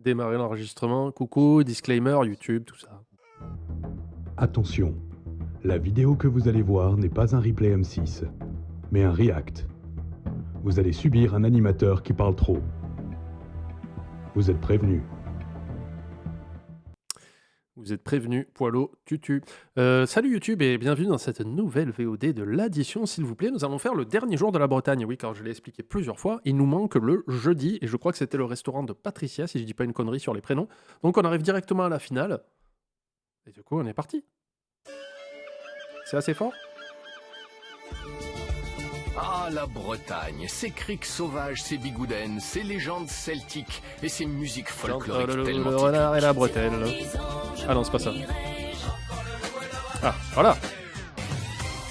Démarrer l'enregistrement. Coucou, disclaimer, YouTube, tout ça. Attention, la vidéo que vous allez voir n'est pas un replay M6, mais un react. Vous allez subir un animateur qui parle trop. Vous êtes prévenus. Vous êtes prévenus, Poilo, tutu. Salut YouTube et bienvenue dans cette nouvelle VOD de l'addition, s'il vous plaît. Nous allons faire le dernier jour de la Bretagne. Oui, car je l'ai expliqué plusieurs fois. Il nous manque le jeudi et je crois que c'était le restaurant de Patricia, si je dis pas une connerie sur les prénoms. Donc on arrive directement à la finale. Et du coup, on est parti. C'est assez fort? Ah, la Bretagne, ses criques sauvages, ses bigoudaines, ses légendes celtiques et ses musiques folkloriques tellement Renard et la bretelle. Ah non, c'est pas ça. Ah, voilà.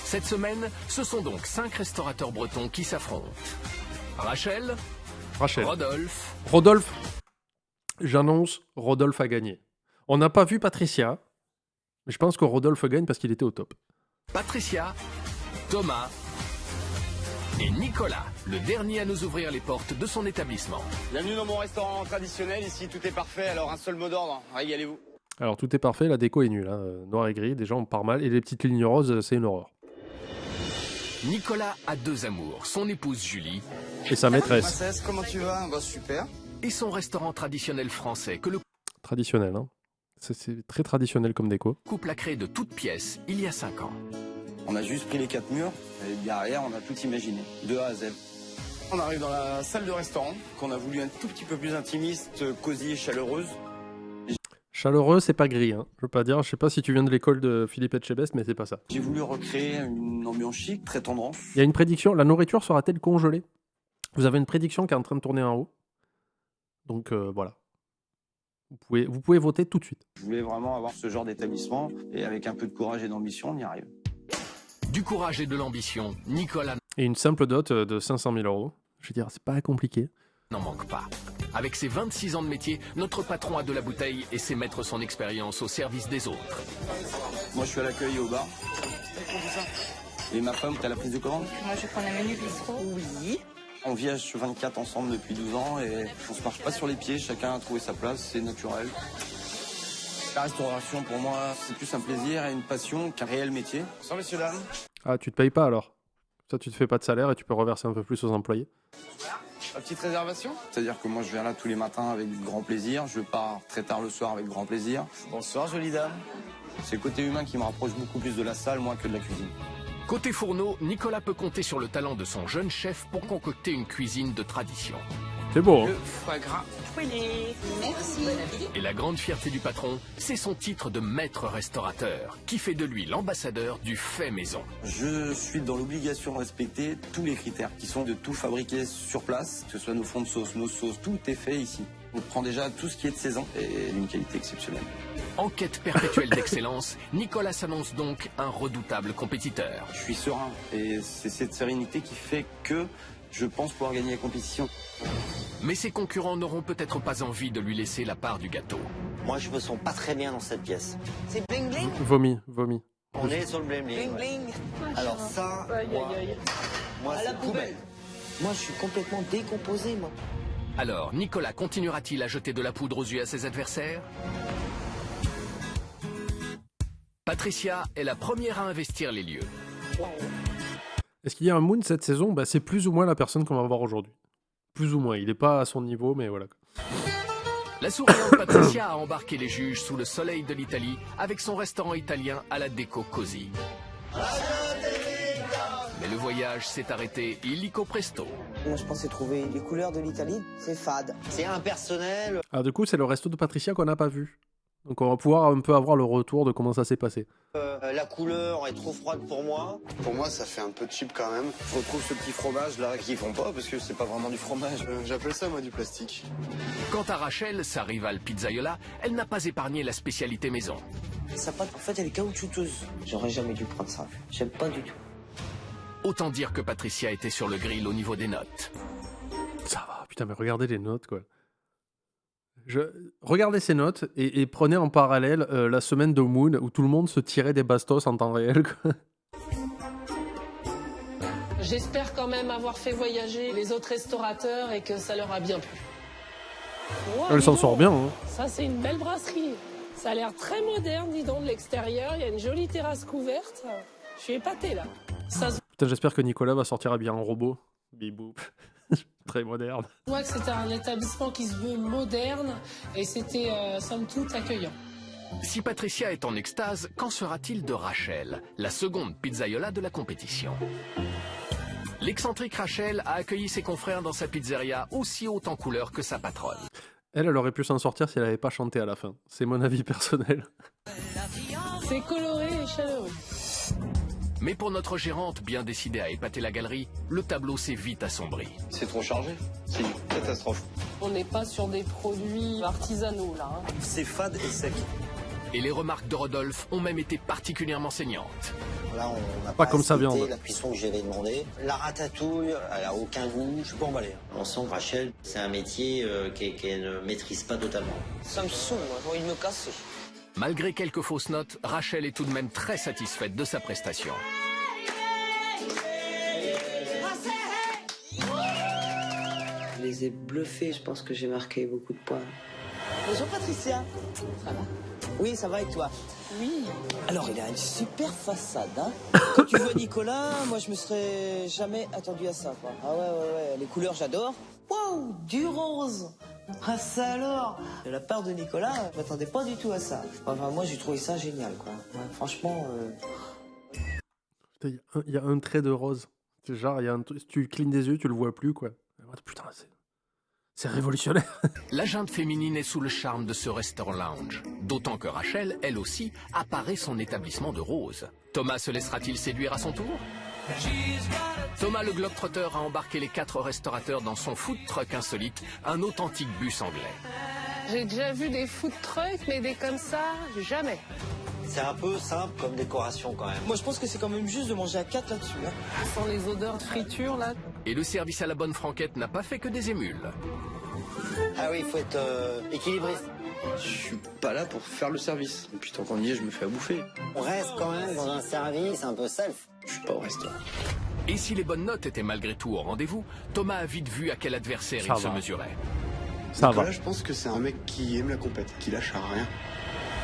Cette semaine, ce sont donc 5 restaurateurs bretons qui s'affrontent. Rachel, Rodolphe, Rodolphe. J'annonce, Rodolphe a gagné. On n'a pas vu Patricia, mais je pense que Rodolphe gagne parce qu'il était au top. Patricia, Thomas et Nicolas, le dernier à nous ouvrir les portes de son établissement. Bienvenue dans mon restaurant traditionnel, ici tout est parfait, alors un seul mot d'ordre, régalez-vous. Alors tout est parfait, la déco est nulle, hein. Noir et gris, déjà on part mal, et les petites lignes roses, c'est une horreur. Nicolas a 2 amours, son épouse Julie Et sa maîtresse. Princesse, comment tu vas? Bah super. et son restaurant traditionnel français que le Traditionnel, hein. C'est très traditionnel comme déco. couple a créé de toutes pièces il y a 5 ans. On a juste pris les 4 murs, et derrière on a tout imaginé, de A à Z. On arrive dans la salle de restaurant, qu'on a voulu un tout petit peu plus intimiste, cosy et chaleureuse. Chaleureux, c'est pas gris, hein. Je veux pas dire, je sais pas si tu viens de l'école de Philippe Etchebest, mais c'est pas ça. J'ai voulu recréer une ambiance chic, très tendance. Il y a une prédiction, la nourriture sera-t-elle congelée? Vous avez une prédiction qui est en train de tourner en haut. Donc voilà. Vous pouvez voter tout de suite. Je voulais vraiment avoir ce genre d'établissement, et avec un peu de courage et d'ambition, on y arrive. Du courage et de l'ambition, Nicolas Et une simple dot de 500 000 €. Je veux dire, c'est pas compliqué. n'en manque pas. Avec ses 26 ans de métier, notre patron a de la bouteille et sait mettre son expérience au service des autres. Moi je suis à l'accueil et au bar. Et ma femme, t'as la prise de commande? Moi, je prends le menu bistrot. Oui. On vit H24 ensemble depuis 12 ans et on se marche pas sur les pieds, chacun a trouvé sa place, c'est naturel. La restauration pour moi c'est plus un plaisir et une passion qu'un réel métier. Bonsoir messieurs dames. Ah, tu te payes pas alors? Ça, tu te fais pas de salaire et tu peux reverser un peu plus aux employés. La petite réservation? C'est-à-dire que moi je viens là tous les matins avec grand plaisir, je pars très tard le soir avec grand plaisir. Bonsoir jolie dame. C'est le côté humain qui me rapproche beaucoup plus de la salle moi que de la cuisine. Côté fourneau, Nicolas peut compter sur le talent de son jeune chef pour concocter une cuisine de tradition. C'est beau, hein? Le foie gras. Merci. Et la grande fierté du patron, c'est son titre de maître restaurateur, qui fait de lui l'ambassadeur du fait maison. Je suis dans l'obligation de respecter tous les critères qui sont de tout fabriquer sur place, que ce soit nos fonds de sauce, nos sauces, tout est fait ici. On prend déjà tout ce qui est de saison et d'une qualité exceptionnelle. En quête perpétuelle d'excellence, Nicolas s'annonce donc un redoutable compétiteur. Je suis serein et c'est cette sérénité qui fait que je pense pouvoir gagner la compétition. Mais ses concurrents n'auront peut-être pas envie de lui laisser la part du gâteau. Moi, je me sens pas très bien dans cette pièce. C'est bling bling. Vomi. On est sur le bling bling. Bling bling. Alors ça, moi À la c'est poubelle. poubelle. Moi, je suis complètement décomposé, moi. Alors, Nicolas continuera-t-il à jeter de la poudre aux yeux à ses adversaires? Patricia est la première à investir les lieux. Est-ce qu'il y a un Moon cette saison? Bah, c'est plus ou moins la personne qu'on va voir aujourd'hui. Plus ou moins. Il est pas à son niveau, mais voilà. La souriante Patricia a embarqué les juges sous le soleil de l'Italie avec son restaurant italien à la déco cosy. Mais le voyage s'est arrêté illico presto. Moi, je pensais trouver les couleurs de l'Italie. C'est fade. C'est impersonnel. Ah, du coup, c'est le resto de Patricia qu'on n'a pas vu. Donc on va pouvoir un peu avoir le retour de comment ça s'est passé. La couleur est trop froide pour moi. Pour moi, ça fait un peu cheap quand même. Je retrouve ce petit fromage là qu'ils font pas parce que c'est pas vraiment du fromage. J'appelle ça moi du plastique. Quant à Rachel, sa rivale pizzaiola, elle n'a pas épargné la spécialité maison. Sa pâte, en fait, elle est caoutchouteuse. J'aurais jamais dû prendre ça. J'aime pas du tout. Autant dire que Patricia était sur le grill au niveau des notes. Ça va, putain, mais regardez les notes, quoi. Regardez ces notes et prenez en parallèle la semaine de Moon où tout le monde se tirait des bastos en temps réel, quoi. J'espère quand même avoir fait voyager les autres restaurateurs et que ça leur a bien plu. Elle s'en sort bien. Hein. Ça, c'est une belle brasserie. Ça a l'air très moderne, dis donc, de l'extérieur. Il y a une jolie terrasse couverte. Je suis épatée, là. Ça se Putain, j'espère que Nicolas va sortir habillé en robot. Bibou. Très moderne. voit que c'était un établissement qui se veut moderne et c'était, somme toute, accueillant. Si Patricia est en extase, qu'en sera-t-il de Rachel, la seconde pizzaiola de la compétition? L'excentrique Rachel a accueilli ses confrères dans sa pizzeria aussi haute en couleur que sa patronne. Elle aurait pu s'en sortir si elle n'avait pas chanté à la fin. C'est mon avis personnel. C'est coloré et chaleureux. Mais pour notre gérante, bien décidée à épater la galerie, le tableau s'est vite assombri. C'est trop chargé. C'est une catastrophe. On n'est pas sur des produits artisanaux, là. Hein. C'est fade et sec. Et les remarques de Rodolphe ont même été particulièrement saignantes. Là, on n'a Pas comme ça, respecté viande. la cuisson que j'avais demandé. La ratatouille, elle a aucun goût. Je suis pas emballé. On sent que Rachel, c'est un métier qu'elle ne maîtrise pas totalement. Ça me saoule, moi, j'ai envie de me casser. Malgré quelques fausses notes, Rachel est tout de même très satisfaite de sa prestation. Je les ai bluffés, je pense que j'ai marqué beaucoup de points. Bonjour Patricia. Ça va? Oui, ça va et toi? Oui. Alors, il a une super façade, hein. Quand tu vois Nicolas, moi je me serais jamais attendu à ça, quoi. Ah ouais, les couleurs j'adore. Waouh, du rose. Ah ça alors. De la part de Nicolas, je m'attendais pas du tout à ça. Enfin, moi j'ai trouvé ça génial, quoi. Ouais, franchement, Putain, il y a un trait de rose. C'est genre, il y a un si tu clignes des yeux, tu le vois plus, quoi. Putain, c'est révolutionnaire. La junte féminine est sous le charme de ce restaurant lounge. D'autant que Rachel, elle aussi, apparaît son établissement de rose. Thomas se laissera-t-il séduire à son tour? Thomas le Globetrotter a embarqué les 4 restaurateurs dans son food truck insolite, un authentique bus anglais. J'ai déjà vu des food trucks, mais des comme ça, jamais. C'est un peu simple comme décoration quand même. moi je pense que c'est quand même juste de manger à 4 là-dessus, hein. Sans les odeurs de friture, là. Et le service à la bonne franquette n'a pas fait que des émules. Ah oui, il faut être équilibriste. Je suis pas là pour faire le service. Et puis tant qu'on y est, je me fais à bouffer. On reste quand même dans un service un peu self. Je suis pas au restaurant. Et si les bonnes notes étaient malgré tout au rendez-vous, Thomas a vite vu à quel adversaire Ça il se va. mesurait. Ça Nicolas, va. je pense que c'est un mec qui aime la compète, qui lâche à rien.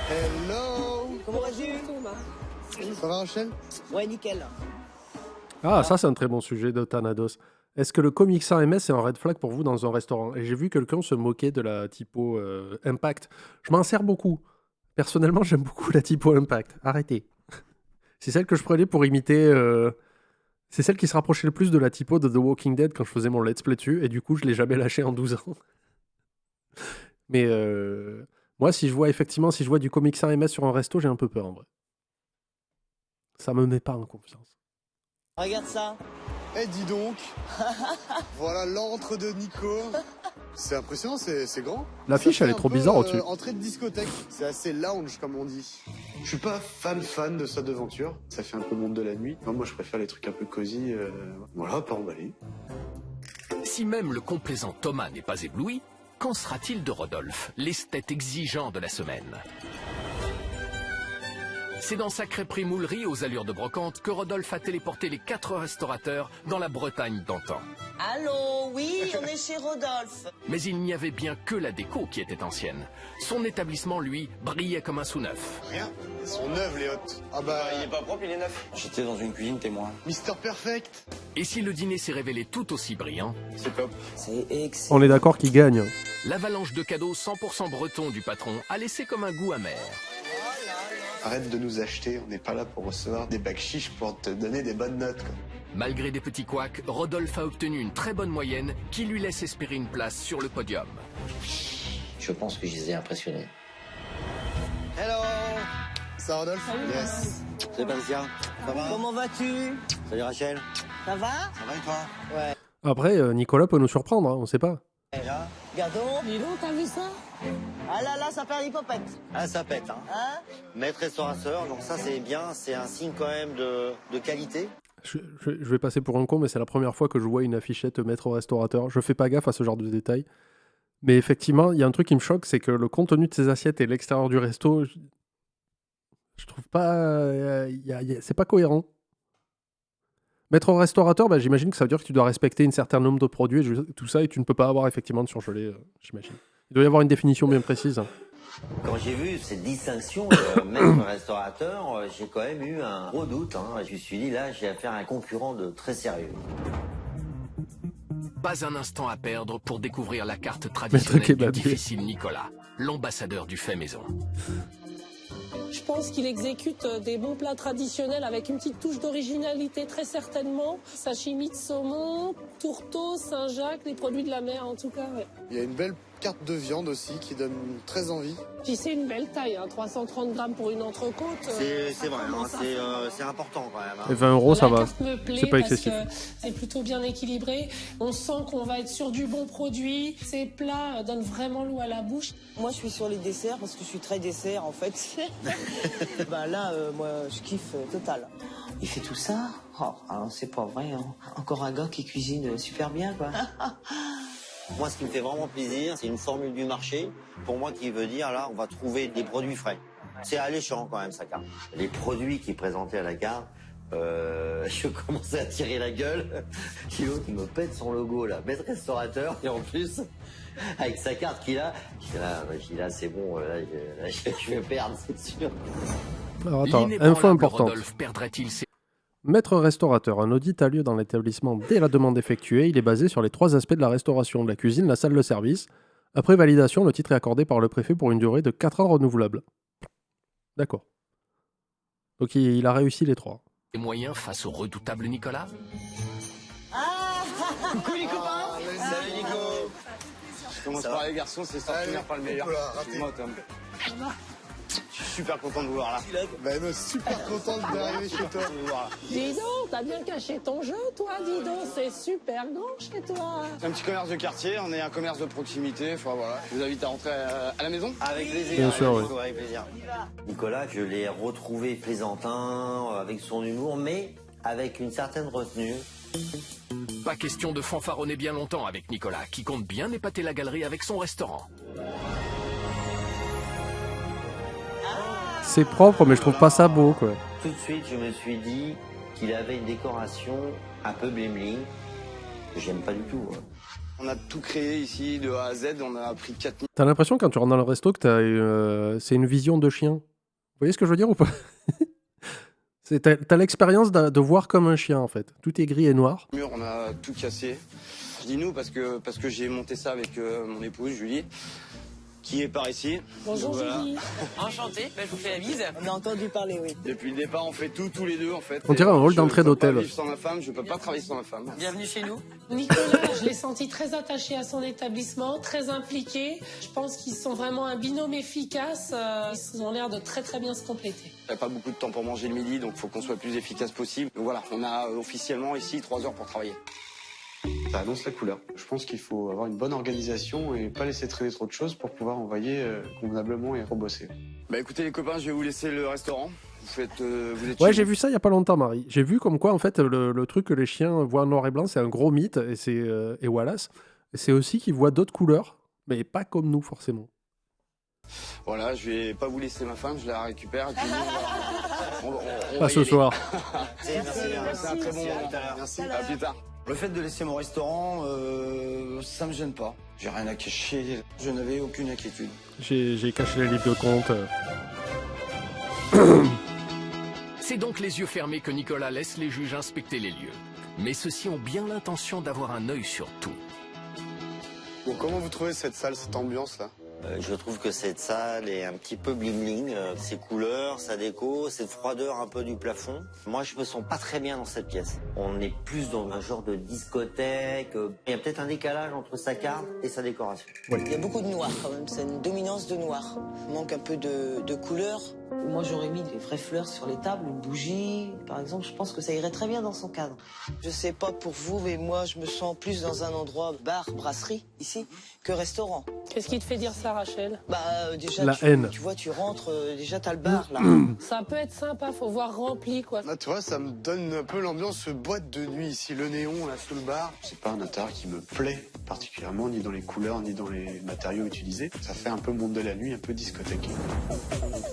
Hello. Comment vas-tu? Thomas. Ça va Rachel? Ouais, nickel. Ah, ça, c'est un très bon sujet de Thanados. Est-ce que le comic sans MS est un red flag pour vous dans un restaurant? Et j'ai vu quelqu'un se moquer de la typo Impact. Je m'en sers beaucoup. Personnellement, j'aime beaucoup la typo Impact. Arrêtez. C'est celle que je prenais pour imiter... C'est celle qui se rapprochait le plus de la typo de The Walking Dead quand je faisais mon let's play dessus. Et du coup, je l'ai jamais lâché en 12 ans. Mais moi, si je vois du comic sans MS sur un resto, j'ai un peu peur en vrai. Ça me met pas en confiance. Regarde ça. Eh dis donc. Voilà l'antre de Nico. C'est impressionnant, c'est grand. L'affiche, Ça elle fait est trop un peu, bizarre au-dessus. Entrée de discothèque. C'est assez lounge comme on dit. Je suis pas fan de sa devanture. Ça fait un peu monde de la nuit. Moi je préfère les trucs un peu cosy. Voilà, pas emballé. Si même le complaisant Thomas n'est pas ébloui, qu'en sera-t-il de Rodolphe, l'esthète exigeant de la semaine? C'est dans sa crêperie moulerie aux allures de brocante que Rodolphe a téléporté les 4 restaurateurs dans la Bretagne d'antan. Allô, oui, on est chez Rodolphe. Mais il n'y avait bien que la déco qui était ancienne. Son établissement, lui, brillait comme un sous-neuf. Rien. Ils sont neuves les hôtes. Ah bah, Il est pas propre, il est neuf. J'étais dans une cuisine témoin. Mister Perfect. Et si le dîner s'est révélé tout aussi brillant, C'est top. C'est excellent. On est d'accord qu'il gagne. l'avalanche de cadeaux 100% bretons du patron a laissé comme un goût amer. Arrête de nous acheter, on n'est pas là pour recevoir des bacs chiches pour te donner des bonnes notes. Quoi. Malgré des petits couacs, Rodolphe a obtenu une très bonne moyenne qui lui laisse espérer une place sur le podium. Je pense que je les ai impressionnés. Hello. Ça Rodolphe? Yes. Salut Patricia. Ça va? Comment vas-tu? Salut Rachel. Ça va? Ça va et toi? Ouais. Après, Nicolas peut nous surprendre, hein, on sait pas. Et là? Gardons. Dis donc, t'as vu ça? Ah là là, ça perd l'hypopète. Ah ça pète hein. Hein? Maître restaurateur, donc ça c'est bien, c'est un signe quand même de qualité. Je vais passer pour un con, mais c'est la première fois que je vois une affichette maître restaurateur. Je fais pas gaffe à ce genre de détails. Mais effectivement, il y a un truc qui me choque, c'est que le contenu de ces assiettes et l'extérieur du resto, je trouve pas... c'est pas cohérent. Maître restaurateur, j'imagine que ça veut dire que tu dois respecter un certain nombre de produits et tout ça, et tu ne peux pas avoir effectivement de surgelé, j'imagine. Il doit y avoir une définition bien précise. Quand j'ai vu cette distinction maître restaurateur, j'ai quand même eu un gros doute. Je me suis dit, là, j'ai affaire à un concurrent de très sérieux. Pas un instant à perdre pour découvrir la carte traditionnelle du kebabier. difficile Nicolas, l'ambassadeur du fait maison. Je pense qu'il exécute des bons plats traditionnels avec une petite touche d'originalité très certainement. Sashimi de saumon, tourteau, Saint-Jacques, les produits de la mer en tout cas. Ouais. Il y a une belle carte de viande aussi qui donne très envie. Puis c'est une belle taille, 330 grammes pour une entrecôte. C'est vrai, c'est important quand même. Et 20 € ça La va. carte me plaît C'est pas parce excessif. que c'est plutôt bien équilibré. On sent qu'on va être sur du bon produit. Ces plats donnent vraiment l'eau à la bouche. Moi, je suis sur les desserts parce que je suis très dessert en fait. Bah là, moi, je kiffe total. Il fait tout ça? Oh, alors c'est pas vrai. Hein. Encore un gars qui cuisine super bien, quoi. Moi, ce qui me fait vraiment plaisir, c'est une formule du marché, pour moi, qui veut dire, là, on va trouver des produits frais. C'est alléchant, quand même, sa carte. Les produits qui est présentés à la carte, je commençais à tirer la gueule. Puis l'autre, il me pète son logo, là, maître restaurateur, et en plus, avec sa carte qu'il a, je dis là, c'est bon, là, je vais perdre, c'est sûr. Alors attends, info L'inébranlable importante. Rodolphe perdrait-il ses... Maître restaurateur, un audit a lieu dans l'établissement dès la demande effectuée. Il est basé sur les 3 aspects de la restauration, la cuisine, la salle de service. Après validation, le titre est accordé par le préfet pour une durée de 4 ans renouvelable. D'accord. Donc il a réussi les 3. moyens face au redoutable Nicolas? Coucou les copains. Salut Nico. Je commence par les garçons, c'est ça, finir par le meilleur. Excuse-moi, Tom. Je suis super content de vous voir là. Ben non, super content d'arriver chez toi. Dis donc, t'as bien caché ton jeu, toi, dis donc. C'est super grand chez toi. C'est un petit commerce de quartier, on est un commerce de proximité. Enfin voilà, je vous invite à rentrer à la maison. Avec plaisir. Bien sûr, Nico, avec plaisir. Nicolas, je l'ai retrouvé plaisantin, avec son humour, mais avec une certaine retenue. Pas question de fanfaronner bien longtemps avec Nicolas, qui compte bien épater la galerie avec son restaurant. C'est propre, mais je trouve pas ça beau, quoi. Tout de suite, je me suis dit qu'il avait une décoration un peu bling-bling, que j'aime pas du tout. On a tout créé ici de A à Z, on a appris 4000. T'as l'impression quand tu rentres dans le resto que c'est une vision de chien. Vous voyez ce que je veux dire ou pas? T'as l'expérience de voir comme un chien, en fait. Tout est gris et noir. On a tout cassé. Je dis nous parce que j'ai monté ça avec mon épouse Julie, qui est par ici. Bonjour Donc, voilà. Julie. Enchanté, je vous fais la bise. On a entendu parler, oui. Depuis le départ, on fait tout, tous les deux en fait. On dirait un rôle d'entrée d'hôtel. Je peux pas vivre sans ma femme, je peux pas travailler sans ma femme. Bienvenue chez nous. Nicolas, je l'ai senti très attaché à son établissement, très impliqué. Je pense qu'ils sont vraiment un binôme efficace. Ils ont l'air de très très bien se compléter. Il n'y a pas beaucoup de temps pour manger le midi, donc il faut qu'on soit le plus efficace possible. Donc voilà, on a officiellement ici 3 heures pour travailler. Ça annonce la couleur. Je pense qu'il faut avoir une bonne organisation et pas laisser traîner trop de choses pour pouvoir envoyer convenablement et rebosser. Bah écoutez les copains, je vais vous laisser le restaurant. Vous êtes Ouais, chez j'ai vous. vu ça il y a pas longtemps, Marie. J'ai vu comme quoi, en fait, le truc que les chiens voient en noir et blanc, c'est un gros mythe, et Wallace. C'est aussi qu'ils voient d'autres couleurs, mais pas comme nous, forcément. Voilà, je vais pas vous laisser ma femme, je la récupère. Et puis nous, on Pas va y ce aller. soir. C'est un très bon moment. Merci, à plus tard. Le fait de laisser mon restaurant, ça me gêne pas. J'ai rien à cacher, je n'avais aucune inquiétude. J'ai caché les livres de compte. C'est donc les yeux fermés que Nicolas laisse les juges inspecter les lieux. Mais ceux-ci ont bien l'intention d'avoir un œil sur tout. Bon, comment vous trouvez cette salle, cette ambiance là? Je trouve que cette salle est un petit peu bling-bling. Ses couleurs, sa déco, cette froideur un peu du plafond. Moi, je me sens pas très bien dans cette pièce. On est plus dans un genre de discothèque. Il y a peut-être un décalage entre sa carte et sa décoration. Il y a beaucoup de noir quand même, c'est une dominance de noir. Il manque un peu de couleur. Moi j'aurais mis des vraies fleurs sur les tables, une bougie par exemple, je pense que ça irait très bien dans son cadre. Je sais pas pour vous, mais moi je me sens plus dans un endroit bar, brasserie, ici, que restaurant. Qu'est-ce qui te fait dire ça, Rachel? Déjà La haine. tu vois, tu rentres, déjà t'as le bar là. Ça peut être sympa, faut voir rempli, quoi. Là, tu vois, ça me donne un peu l'ambiance boîte de nuit ici, le néon là sous le bar. C'est pas un intérieur qui me plaît particulièrement, ni dans les couleurs, ni dans les matériaux utilisés. Ça fait un peu monde de la nuit, un peu discothèque.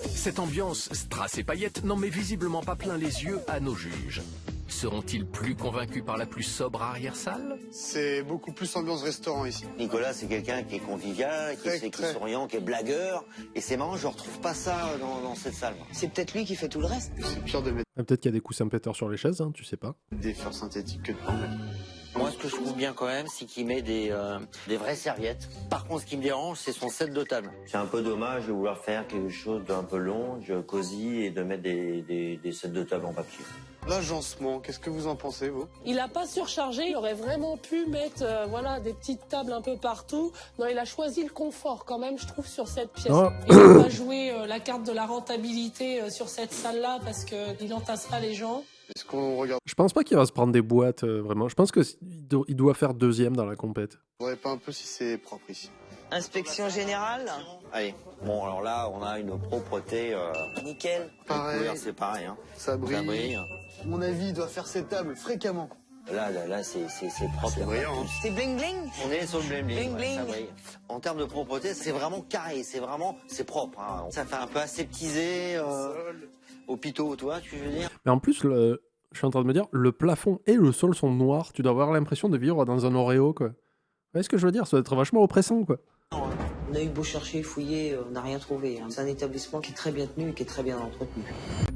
Cette ambiance strass et paillettes n'en met visiblement pas plein les yeux à nos juges. seront-ils plus convaincus par la plus sobre arrière-salle? C'est beaucoup plus ambiance restaurant ici. Nicolas, c'est quelqu'un qui est convivial, qui est souriant, qui est blagueur. Et c'est marrant, je retrouve pas ça dans cette salle. C'est peut-être lui qui fait tout le reste. C'est pire de mettre Peut-être qu'il y a des coussins péteurs sur les chaises, hein, tu sais pas. des fleurs synthétiques que de pas en mettre. Moi, ce que je trouve bien quand même, c'est qu'il met des vraies serviettes. Par contre, ce qui me dérange, c'est son set de table. C'est un peu dommage de vouloir faire quelque chose d'un peu long, cosy, et de mettre des sets de table en papier. L'agencement, qu'est-ce que vous en pensez, vous? Il n'a pas surchargé, il aurait vraiment pu mettre voilà, des petites tables un peu partout. Non, il a choisi le confort quand même, je trouve, sur cette pièce. Oh. Il n'a pas joué la carte de la rentabilité sur cette salle-là parce qu'il entassera les gens. Est-ce qu'on regarde Je pense pas qu'il va se prendre des boîtes, vraiment. Je pense qu'il doit faire deuxième dans la compète. pas un peu si c'est propre ici? Inspection générale. Allez, bon, alors là, on a une propreté. Nickel. Pareil. Les couleurs, c'est pareil, hein. Ça brille. Ça brille. À mon avis, il doit faire ses tables fréquemment. Là, c'est propre. C'est brillant, hein. C'est bling bling. On est sur le bling bling. Bling bling. Ça brille. En termes de propreté, c'est vraiment carré, c'est propre. Hein. Ça fait un peu aseptisé au pitot, toi, tu veux dire? Mais en plus, je suis en train de me dire, le plafond et le sol sont noirs. Tu dois avoir l'impression de vivre dans un Oreo, quoi. Vous voyez ce que je veux dire? Ça doit être vachement oppressant, quoi. On a eu beau chercher, fouiller, on n'a rien trouvé. C'est un établissement qui est très bien tenu et qui est très bien entretenu.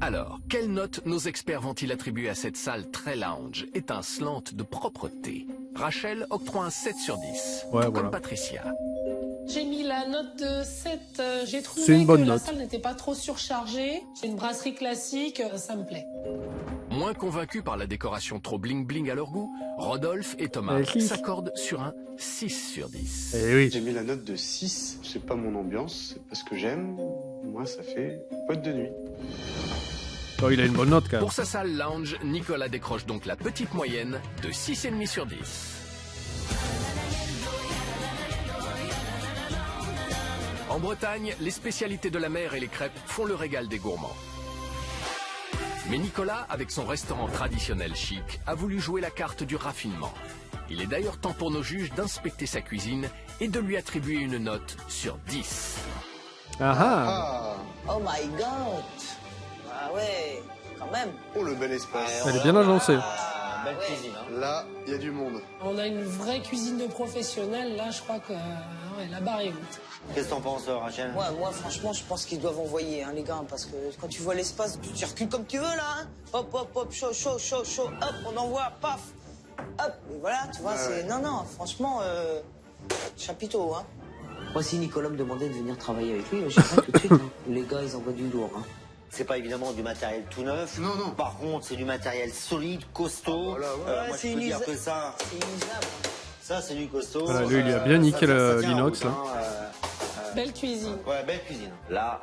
Alors, quelle note nos experts vont-ils attribuer à cette salle très lounge, étincelante de propreté? Rachel octroie un 7 sur 10, Ouais, tout voilà. comme Patricia. J'ai mis la note de 7. J'ai C'est trouvé une bonne que la note. salle n'était pas trop surchargée. C'est une brasserie classique, ça me plaît. Moins convaincus par la décoration trop bling-bling à leur goût, Rodolphe et Thomas Qui s'accordent sur un 6 sur 10. Eh oui. J'ai mis la note de 6. C'est pas mon ambiance, c'est pas ce que j'aime. Moi, ça fait boîte de nuit. Oh, il a une bonne note, quand même. Pour sa salle lounge, Nicolas décroche donc la petite moyenne de 6,5 sur 10. En Bretagne, les spécialités de la mer et les crêpes font le régal des gourmands. Mais Nicolas, avec son restaurant traditionnel chic, a voulu jouer la carte du raffinement. Il est d'ailleurs temps pour nos juges d'inspecter sa cuisine et de lui attribuer une note sur 10. Ah ah. Ah. Oh my god. Ah ouais, quand même. Oh, le bel espace. Elle est bien agencée. Belle cuisine, hein. Là, il y a du monde. On a une vraie cuisine de professionnels. Là, je crois que ouais, la barre est haute. Qu'est-ce que t'en penses, Rachel? Moi, franchement, je pense qu'ils doivent envoyer, hein, les gars, parce que quand tu vois l'espace, tu recules comme tu veux, là, hein. Hop, hop, hop, chaud, chaud, chaud, chaud, hop, on envoie, paf, hop, et voilà, tu vois, c'est... Non, non, franchement, chapiteau, hein. Moi, si Nicolas me demandait de venir travailler avec lui, j'irais tout de suite, hein. Les gars, ils envoient du lourd, hein. C'est pas évidemment du matériel tout neuf. Non, non. Par contre, c'est du matériel solide, costaud. Ah, voilà, ouais. Moi, c'est je peux dire inusable. que ça, C'est inusable. ça c'est du costaud. Voilà, lui, il a bien niqué ça tient l'inox, en là. route, hein, Belle cuisine. Ouais, belle cuisine. Là,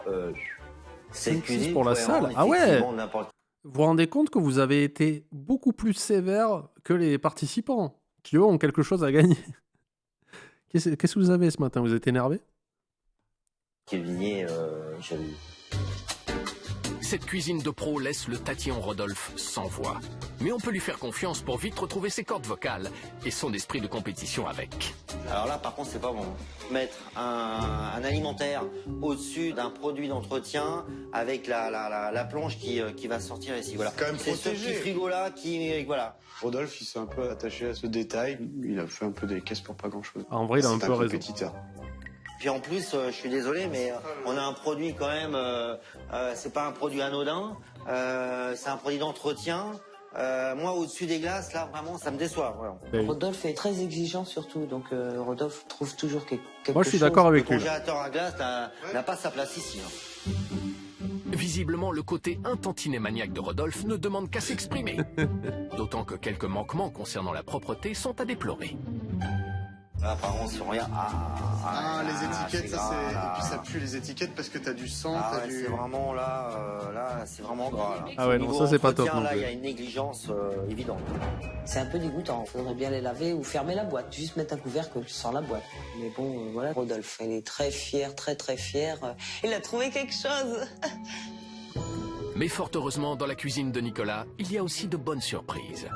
c'est une 5-6 cuisine pour la pouvait salle. rendre Ah ouais. effectivement n'importe. Vous vous rendez compte que vous avez été beaucoup plus sévère que les participants, qui eux ont quelque chose à gagner. Qu'est-ce que vous avez ce matin? Vous êtes énervé? Cuisinier, jaloux. Cette cuisine de pro laisse le tatillon Rodolphe sans voix. Mais on peut lui faire confiance pour vite retrouver ses cordes vocales et son esprit de compétition avec. Alors là, par contre, c'est pas bon. Mettre un alimentaire au-dessus d'un produit d'entretien avec la plonge qui va sortir ici. Voilà. C'est quand même C'est ce protégé. petit frigo-là qui... Voilà. Rodolphe, il s'est un peu attaché à ce détail. Il a fait un peu des caisses pour pas grand-chose. Ah, en vrai, il a un peu raison. compétiteur. Puis en plus, je suis désolé, mais on a un produit quand même... c'est pas un produit anodin. C'est un produit d'entretien. Moi, au-dessus des glaces, là, vraiment, ça me déçoit. Voilà. Ben, Rodolphe est très exigeant, surtout, donc Rodolphe trouve toujours quelque chose. moi, je suis d'accord avec Le lui. congélateur à glace n'a pas sa place ici. Hein. Visiblement, le côté un tantinet maniaque de Rodolphe ne demande qu'à s'exprimer. D'autant que quelques manquements concernant la propreté sont à déplorer. Là, par contre, si on regarde... Les étiquettes, c'est ça gras, c'est... là. Et puis ça pue les étiquettes parce que t'as du sang, Ah t'as ouais, du... c'est vraiment là, c'est vraiment gras. Là. Ah ouais, Au non, niveau ça, c'est pas top entretien, non là, plus. il y a une négligence évidente. C'est un peu dégoûtant, il faudrait bien les laver ou fermer la boîte, juste mettre un couvercle sans la boîte. Mais bon, voilà, Rodolphe, il est très fier, très très fier. Il a trouvé quelque chose. Mais fort heureusement, dans la cuisine de Nicolas, il y a aussi de bonnes surprises.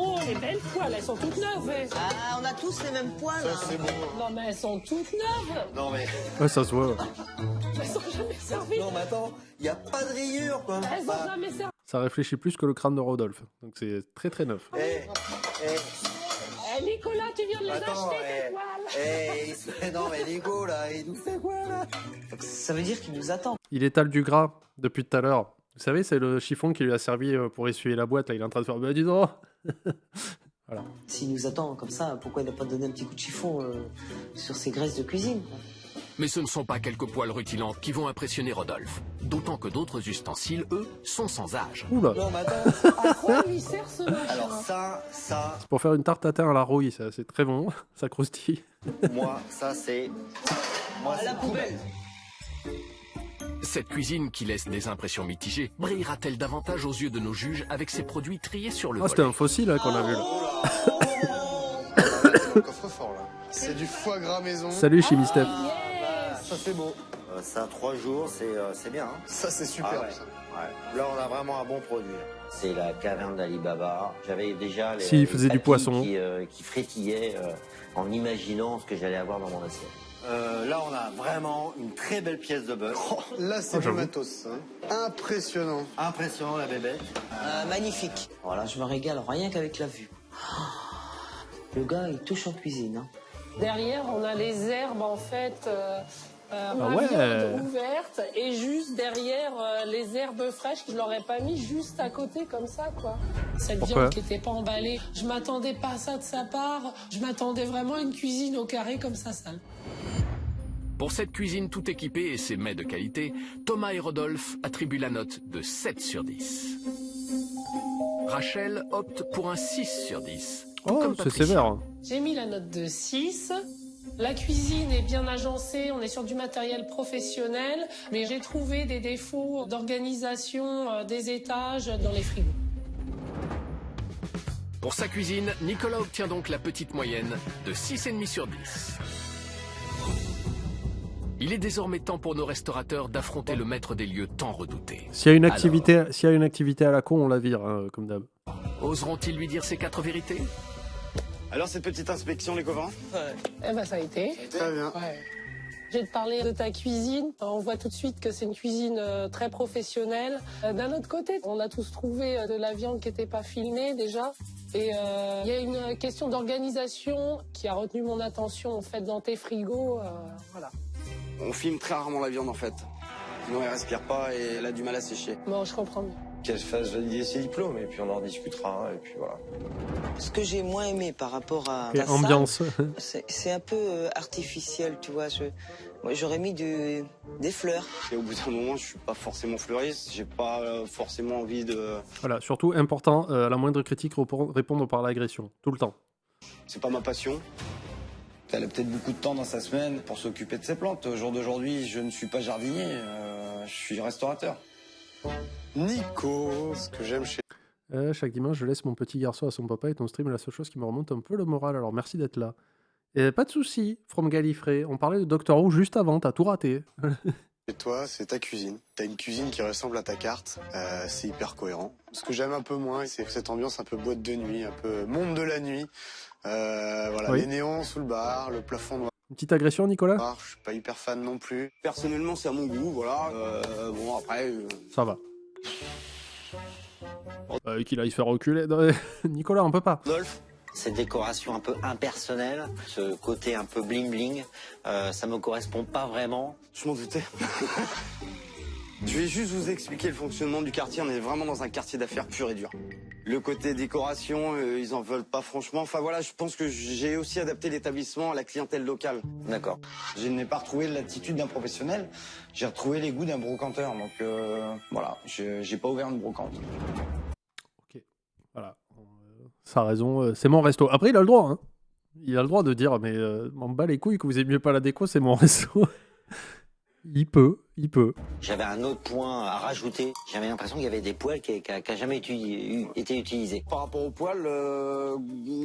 Oh, les belles poêles, elles sont toutes neuves. Eh. Ah, on a tous les mêmes poils. Ça, hein. c'est bon. Non, mais elles sont toutes neuves. Non mais... Ouais, ça se voit. Elles sont jamais servies. Non mais attends, il n'y a pas de rayures quoi. Elles sont jamais servies. Ça réfléchit plus que le crâne de Rodolphe. Donc c'est très très neuf. Eh, Nicolas, tu viens de les acheter, tes poils. Non mais Nico là, il nous fait quoi là? Ça veut dire qu'il nous attend. Il étale du gras depuis tout à l'heure. Vous savez, c'est le chiffon qui lui a servi pour essuyer la boîte. Là, il est en train de faire. Bah, dis donc. Voilà. S'il nous attend comme ça, pourquoi il n'a pas donné un petit coup de chiffon sur ses graisses de cuisine? Mais ce ne sont pas quelques poils rutilantes qui vont impressionner Rodolphe. D'autant que d'autres ustensiles, eux, sont sans âge. Oula. Non, mais attends. À quoi lui sert ce machin? Alors ça, C'est pour faire une tarte tatin à la rouille. Ça, c'est très bon. Ça croustille. moi, ça c'est... Moi, À la c'est poubelle. Cette cuisine qui laisse des impressions mitigées brillera-t-elle davantage aux yeux de nos juges avec ses produits triés sur le Ah, c'était volet? un fossile hein, qu'on a vu là. C'est un coffre-fort là. C'est du foie gras maison. Salut Chimistef. Ça c'est beau. ça 3 jours, c'est bien. Hein. Ça c'est super. Ah ouais. Ça. Ouais. Là, on a vraiment un bon produit. C'est la caverne d'Ali Baba. J'avais déjà les, S'il faisait du papilles poisson. qui frétillaient en imaginant ce que j'allais avoir dans mon assiette. Là, on a vraiment une très belle pièce de bœuf. Oh, là c'est du matos. Hein. Impressionnant. Impressionnant, la bébête. Magnifique. Voilà, je me régale rien qu'avec la vue. Le gars, il touche en cuisine. Hein. Derrière, on a les herbes, en fait, Ah la ouais. viande ouverte, et juste derrière, les herbes fraîches que je leur ai pas mis juste à côté, comme ça, quoi. Cette Pourquoi viande qui était pas emballée, je m'attendais pas à ça de sa part. Je m'attendais vraiment à une cuisine au carré comme ça, sale. Pour cette cuisine tout équipée et ses mets de qualité, Thomas et Rodolphe attribuent la note de 7 sur 10. Rachel opte pour un 6 sur 10. tout Oh, comme c'est Patricia. sévère. J'ai mis la note de 6. La cuisine est bien agencée, on est sur du matériel professionnel, mais j'ai trouvé des défauts d'organisation des étages dans les frigos. Pour sa cuisine, Nicolas obtient donc la petite moyenne de 6,5 sur 10. Il est désormais temps pour nos restaurateurs d'affronter le maître des lieux tant redouté. S'il y a une activité à la con, on la vire, hein, comme d'hab. Oseront-ils lui dire ses 4 vérités? Alors, cette petite inspection, les copains? Eh ben ça a été. Très bien. Ouais. Je vais te parler de ta cuisine. On voit tout de suite que c'est une cuisine très professionnelle. D'un autre côté, on a tous trouvé de la viande qui n'était pas filmée déjà. Et il y a une question d'organisation qui a retenu mon attention en fait dans tes frigos. Voilà. On filme très rarement la viande, en fait. Sinon, elle respire pas et elle a du mal à sécher. Bon, je comprends mieux. Qu'elle fasse valider ses diplômes et puis on en discutera et puis voilà. Ce que j'ai moins aimé par rapport à Et la ambiance. salle, c'est un peu artificiel, tu vois. Moi, j'aurais mis des fleurs. Et au bout d'un moment, je suis pas forcément fleuriste. J'ai pas forcément envie de... Voilà, surtout important, à la moindre critique, répondre par l'agression. Tout le temps. C'est pas ma passion. Elle a peut-être beaucoup de temps dans sa semaine pour s'occuper de ses plantes. Au jour d'aujourd'hui, je ne suis pas jardinier, je suis restaurateur. Nico, ce que j'aime chez... Chaque dimanche, je laisse mon petit garçon à son papa et ton stream est la seule chose qui me remonte un peu le moral. Alors merci d'être là. Et pas de soucis, From Gallifrey. On parlait de Doctor Who juste avant, t'as tout raté. Et toi, c'est ta cuisine. T'as une cuisine qui ressemble à ta carte. C'est hyper cohérent. Ce que j'aime un peu moins, c'est cette ambiance un peu boîte de nuit, un peu monde de la nuit. Voilà, Oui. les néons sous le bar, le plafond noir. Une petite agression, Nicolas? Je suis pas hyper fan non plus. Personnellement, c'est à mon goût, voilà. Bon, après... Ça va. Qu'il aille se faire reculer. Non, Nicolas, on peut pas. Rodolphe, ces décorations un peu impersonnelles, ce côté un peu bling bling, ça me correspond pas vraiment. Je m'en doutais. Je vais juste vous expliquer le fonctionnement du quartier. On est vraiment dans un quartier d'affaires pur et dur. Le côté décoration, ils en veulent pas franchement. Enfin voilà, je pense que j'ai aussi adapté l'établissement à la clientèle locale. D'accord. Je n'ai pas retrouvé l'attitude d'un professionnel, j'ai retrouvé les goûts d'un brocanteur. Donc voilà, j'ai pas ouvert une brocante. Ok, voilà. Ça a raison, c'est mon resto. Après, il a le droit, hein. Il a le droit de dire, mais m'en bats les couilles que vous aimiez pas la déco, c'est mon resto. Il peut. J'avais un autre point à rajouter. J'avais l'impression qu'il y avait des poils qui n'a jamais été utilisés. Par rapport au poil,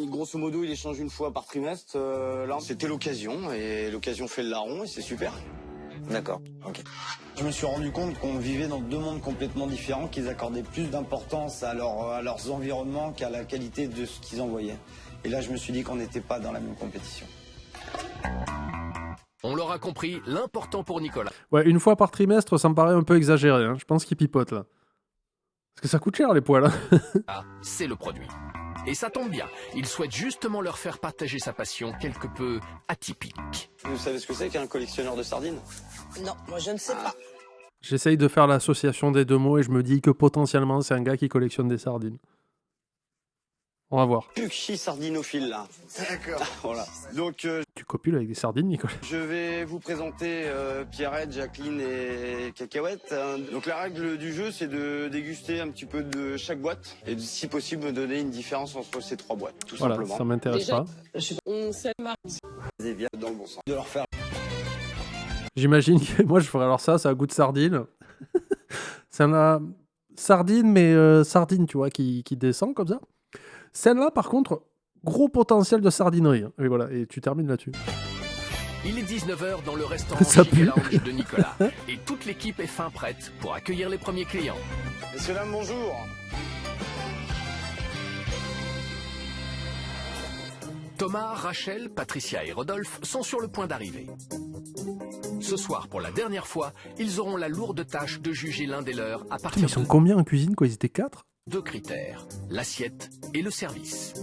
grosso modo, il échange une fois par trimestre. Là, c'était l'occasion, et l'occasion fait le larron, et c'est super. D'accord, ok. Je me suis rendu compte qu'on vivait dans deux mondes complètement différents, qu'ils accordaient plus d'importance à leurs environnements qu'à la qualité de ce qu'ils envoyaient. Et là, je me suis dit qu'on n'était pas dans la même compétition. On l'aura compris, l'important pour Nicolas. Ouais, une fois par trimestre, ça me paraît un peu exagéré. Hein. Je pense qu'il pipote là. Parce que ça coûte cher les poils. Hein. Ah, c'est le produit. Et ça tombe bien, il souhaite justement leur faire partager sa passion quelque peu atypique. Vous savez ce que c'est qu'un collectionneur de sardines? Non, moi je ne sais pas. J'essaye de faire l'association des deux mots et je me dis que potentiellement c'est un gars qui collectionne des sardines. On va voir. Pucchi sardinophile là. D'accord. Voilà. Donc Tu copules avec des sardines, Nicolas? je vais vous présenter Pierrette, Jacqueline et Cacahuète. Donc la règle du jeu, c'est de déguster un petit peu de chaque boîte et si possible me donner une différence entre ces trois boîtes, tout Voilà, simplement. ça m'intéresse Déjà, pas. On s'est marre. C'est bien dans le bon sens. De leur faire. J'imagine que moi je ferais alors ça a goût de sardine. C'est la sardine, mais sardine, tu vois, qui descend comme ça. Celle-là, par contre, gros potentiel de sardinerie. Hein. Et voilà, et tu termines là-dessus. Il est 19h dans le restaurant Ça Chic pue. Lounge de Nicolas. Et toute l'équipe est fin prête pour accueillir les premiers clients. Messieurs, dames, bonjour. Thomas, Rachel, Patricia et Rodolphe sont sur le point d'arriver. Ce soir, pour la dernière fois, ils auront la lourde tâche de juger l'un des leurs à Putain, mais partir ils sont de combien en cuisine, quoi? Ils étaient 4? deux critères, l'assiette et le service.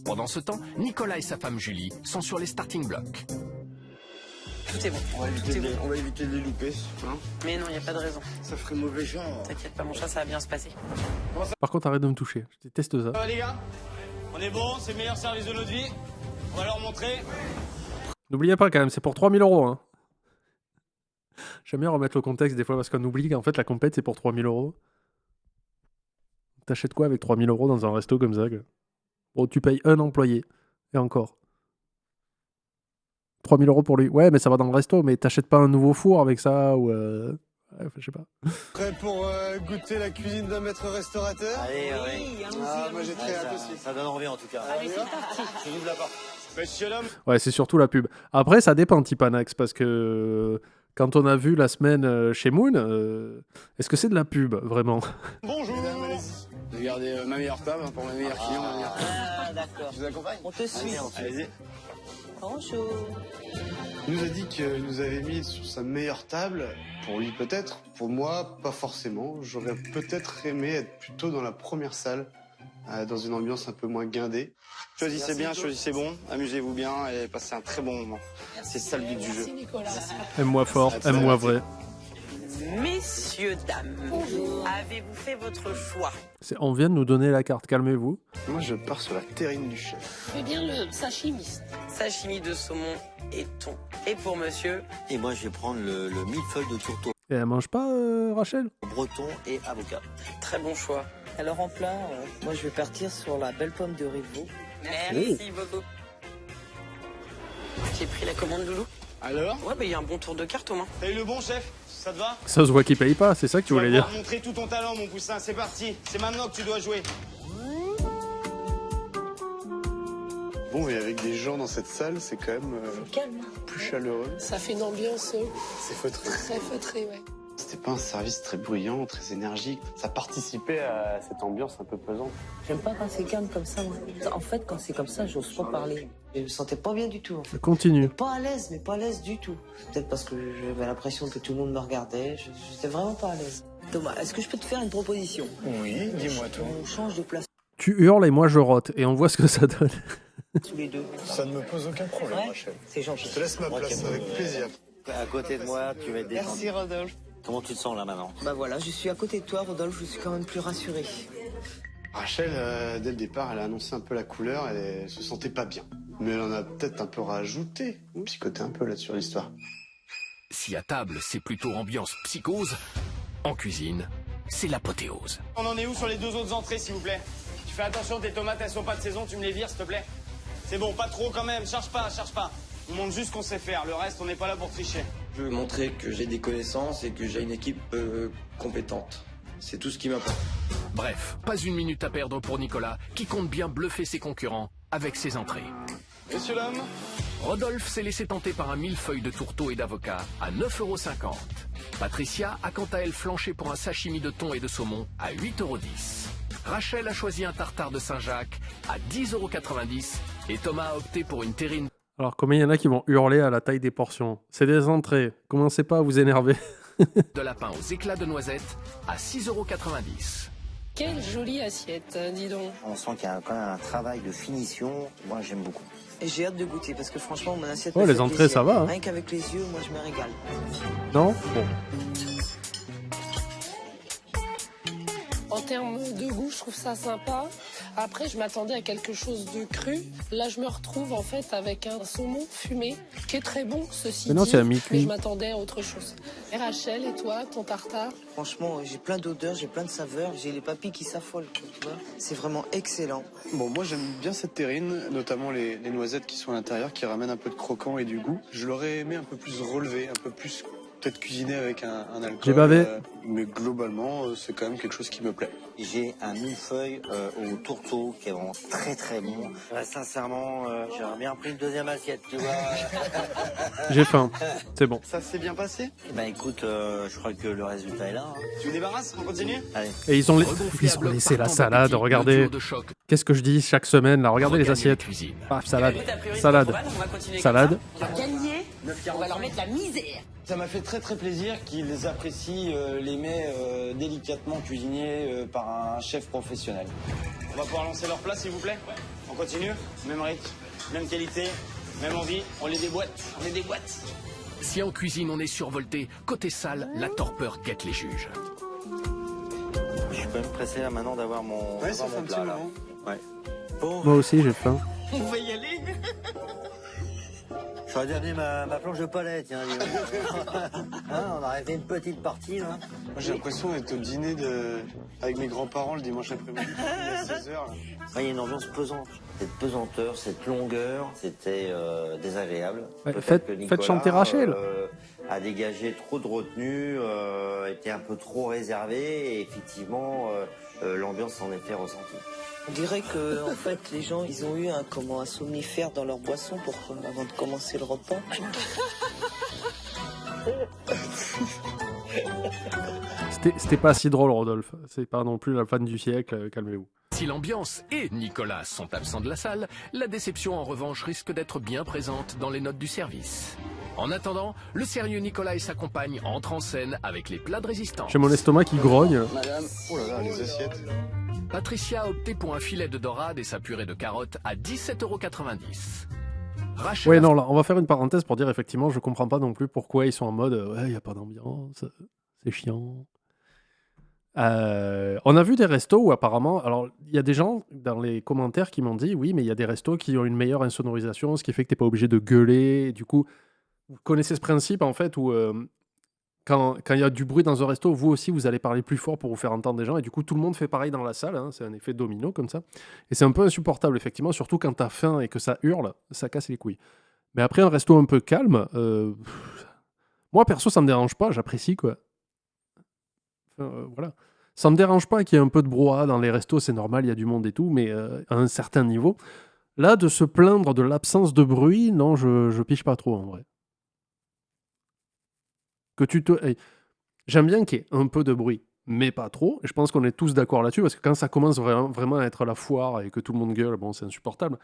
Pendant ce temps, Nicolas et sa femme Julie sont sur les starting blocks. Tout est bon. On va éviter, de les louper. Hein. Mais non, il n'y a pas de raison. Ça ferait mauvais genre. T'inquiète pas, mon chat, ça va bien se passer. Par contre, arrête de me toucher. Je déteste ça. Les gars, on est bon, c'est le meilleur service de notre vie. On va leur montrer. N'oubliez pas quand même, c'est pour 3000 €. Hein. J'aime bien remettre le contexte des fois parce qu'on oublie qu'en fait la compète c'est pour 3000 €. T'achètes quoi avec 3000 € dans un resto comme ça quoi? Bon, tu payes un employé. Et encore. 3000 € pour lui. Ouais, mais ça va dans le resto, mais t'achètes pas un nouveau four avec ça ou. Ouais, enfin, je sais pas. Prêt pour goûter la cuisine d'un maître restaurateur? Allez, oui. Ah, moi j'ai très hâte ça, aussi. ça donne envie en tout cas. Allez, c'est parti. Je ouvre la porte. Monsieur l'homme. Ouais, c'est surtout la pub. Après, ça dépend, Tipanax, parce que quand on a vu la semaine chez Moon, est-ce que c'est de la pub, vraiment? Bonjour. Je vais garder ma meilleure table pour mes meilleurs clients. ma meilleure table. Ah, d'accord. Je vous accompagne? On te suit. Allez-y. Bonjour. Il nous a dit qu'il nous avait mis sur sa meilleure table. Pour lui peut-être, pour moi pas forcément. J'aurais peut-être aimé être plutôt dans la première salle, dans une ambiance un peu moins guindée. Choisissez bien, choisissez bon, amusez-vous bien et passez un très bon moment. C'est ça le but du jeu. Merci Nicolas. Aime-moi fort, aime-moi vrai. Messieurs, dames, avez-vous fait votre choix? On vient de nous donner la carte, calmez-vous. Moi je pars sur la terrine du chef. Fais bien le sashimi. Sashimi de saumon et thon. Et pour monsieur, Et moi, je vais prendre le millefeuille de tourteau Et elle mange pas, Rachel? breton et avocat. très bon choix. Alors en plat, moi je vais partir sur la belle pomme de riz de veau. Merci beaucoup. J'ai pris la commande, Loulou. Alors, Ouais, bah il y a un bon tour de carte aux mains. t'as eu le bon chef? Ça te va? Ça se voit qu'il paye pas, c'est ça que tu voulais vas dire? pouvoir montrer tout ton talent, mon poussin. C'est parti. C'est maintenant que tu dois jouer. Bon, et avec des gens dans cette salle, c'est quand même Calme. plus chaleureux. Ça fait une ambiance C'est feutré. très feutrée, ouais. C'était pas un service très bruyant, très énergique. Ça participait à cette ambiance un peu pesante. J'aime pas quand c'est calme comme ça, moi. En fait, quand c'est comme ça, j'ose pas parler. Je me sentais pas bien du tout, en fait. Continue. Pas à l'aise, mais pas à l'aise du tout. Peut-être parce que j'avais l'impression que tout le monde me regardait. J'étais vraiment pas à l'aise. Thomas, est-ce que je peux te faire une proposition? Oui, dis-moi tout. On change de place Tu hurles et moi je rote, et on voit ce que ça donne. tous les deux. Ça ne me pose aucun problème, Ouais, Rachel. c'est gentil. Je te laisse ma place avec plaisir. À côté de moi, tu vas être détendu. Merci, Rodolphe. Comment tu te sens là maintenant? Bah voilà, je suis à côté de toi, Rodolphe. Je suis quand même plus rassuré. Rachel, dès le départ, elle a annoncé un peu la couleur, elle se sentait pas bien. Mais elle en a peut-être un peu rajouté, psychoté un peu là sur l'histoire. Si à table, c'est plutôt ambiance psychose, en cuisine, c'est l'apothéose. On en est où sur les deux autres entrées, s'il vous plaît? Tu fais attention, tes tomates, elles sont pas de saison, tu me les vires, s'il te plaît. C'est bon, pas trop quand même, charge pas, charge pas. On montre juste ce qu'on sait faire, le reste, on n'est pas là pour tricher. Je veux montrer que j'ai des connaissances et que j'ai une équipe compétente. C'est tout ce qui m'importe. Bref, pas une minute à perdre pour Nicolas, qui compte bien bluffer ses concurrents avec ses entrées. Monsieur l'homme, Rodolphe s'est laissé tenter par un millefeuille de tourteau et d'avocat à 9,50 €. Patricia a quant à elle flanché pour un sashimi de thon et de saumon à 8,10 €. Rachel a choisi un tartare de Saint-Jacques à 10,90 € et Thomas a opté pour une terrine. Alors, combien il y en a qui vont hurler à la taille des portions? C'est des entrées. Commencez pas à vous énerver. de lapin aux éclats de noisettes à 6,90 €. Quelle jolie assiette, dis donc. On sent qu'il y a quand même un travail de finition. Moi, j'aime beaucoup. Et j'ai hâte de goûter parce que franchement, mon assiette. Oh, me les fait entrées, plaisir. ça va, hein. Rien qu'avec les yeux, moi je me régale. Non? Bon. En termes de goût, je trouve ça sympa. Après, je m'attendais à quelque chose de cru. Là, je me retrouve en fait avec un saumon fumé, qui est très bon, ceci Mais non, dit. c'est un mi-cuit. Mais je m'attendais à autre chose. Et Rachel, et toi, ton tartare? Franchement, j'ai plein d'odeurs, j'ai plein de saveurs, j'ai les papilles qui s'affolent, tu vois. C'est vraiment excellent. Bon, moi j'aime bien cette terrine, notamment les noisettes qui sont à l'intérieur, qui ramènent un peu de croquant et du goût. Je l'aurais aimé un peu plus relevé, un peu plus peut-être cuisiné avec un alcool. J'ai bavé. Mais globalement, c'est quand même quelque chose qui me plaît. J'ai un millefeuille au tourteau qui est vraiment très très bon. Sincèrement, j'aurais bien pris une deuxième assiette, tu vois. J'ai faim. C'est bon. Ça s'est bien passé? Eh ben écoute, je crois que le résultat est là. hein. Tu me débarrasses? On continue? Allez. Et ils ont Regonflé à bloc laissé la partant salade, d'appétit, le regardez. duo de choc. Qu'est-ce que je dis chaque semaine là? Regardez les Regagnez assiettes. cuisines. Paf, salade. Salade. Salade. Gagner, on va leur mettre la misère. Ça m'a fait très très plaisir qu'ils apprécient les mets délicatement cuisinés par un chef professionnel. On va pouvoir lancer leur plat s'il vous plaît? On continue? Même rythme, même qualité, même envie, on les déboîte, Si en cuisine on est survolté, côté salle, la torpeur guette les juges. Je suis quand même pressé là maintenant d'avoir mon, Ouais, ça d'avoir fait un mon petit plat là. moment. Ouais. Bon, Moi aussi, j'ai faim. On va y aller. j'aurais dû amener ma planche de palette, tiens. dis donc. Hein, on aurait fait une petite partie là. Moi j'ai l'impression d'être au dîner avec mes grands-parents le dimanche après-midi, à 16h. Il y a une ambiance pesante. Cette pesanteur, cette longueur, c'était désagréable. Ouais, Peut-être faites- que faites Nicolas, chanter Rachel. A dégagé trop de retenue, était un peu trop réservé et effectivement l'ambiance s'en est fait ressentir. On dirait que en fait les gens ils ont eu un somnifère dans leur boisson avant de commencer le repas. C'était pas si drôle, Rodolphe. C'est pas non plus la fan du siècle, calmez-vous. Si l'ambiance et Nicolas sont absents de la salle, la déception en revanche risque d'être bien présente dans les notes du service. En attendant, le sérieux Nicolas et sa compagne entrent en scène avec les plats de résistance. J'ai mon estomac qui grogne. Madame, oh là là, les assiettes. Patricia a opté pour un filet de dorade et sa purée de carottes à 17,90 €. Rachel Ouais, non, là, on va faire une parenthèse pour dire effectivement, je comprends pas non plus pourquoi ils sont en mode ouais, y a pas d'ambiance, c'est chiant. On a vu des restos où apparemment, alors il y a des gens dans les commentaires qui m'ont dit oui, mais il y a des restos qui ont une meilleure insonorisation, ce qui fait que t'es pas obligé de gueuler. Et du coup, vous connaissez ce principe en fait où quand il y a du bruit dans un resto, vous aussi vous allez parler plus fort pour vous faire entendre des gens et du coup tout le monde fait pareil dans la salle, hein, c'est un effet domino comme ça. Et c'est un peu insupportable effectivement, surtout quand t'as faim et que ça hurle, ça casse les couilles. Mais après un resto un peu calme, moi perso ça me dérange pas, j'apprécie quoi. Enfin, voilà. Ça me dérange pas qu'il y ait un peu de brouhaha dans les restos, c'est normal, il y a du monde et tout, mais à un certain niveau. Là, de se plaindre de l'absence de bruit, non, je piche pas trop en vrai. J'aime bien qu'il y ait un peu de bruit, mais pas trop. Et je pense qu'on est tous d'accord là-dessus, parce que quand ça commence vraiment à être la foire et que tout le monde gueule, bon, c'est insupportable.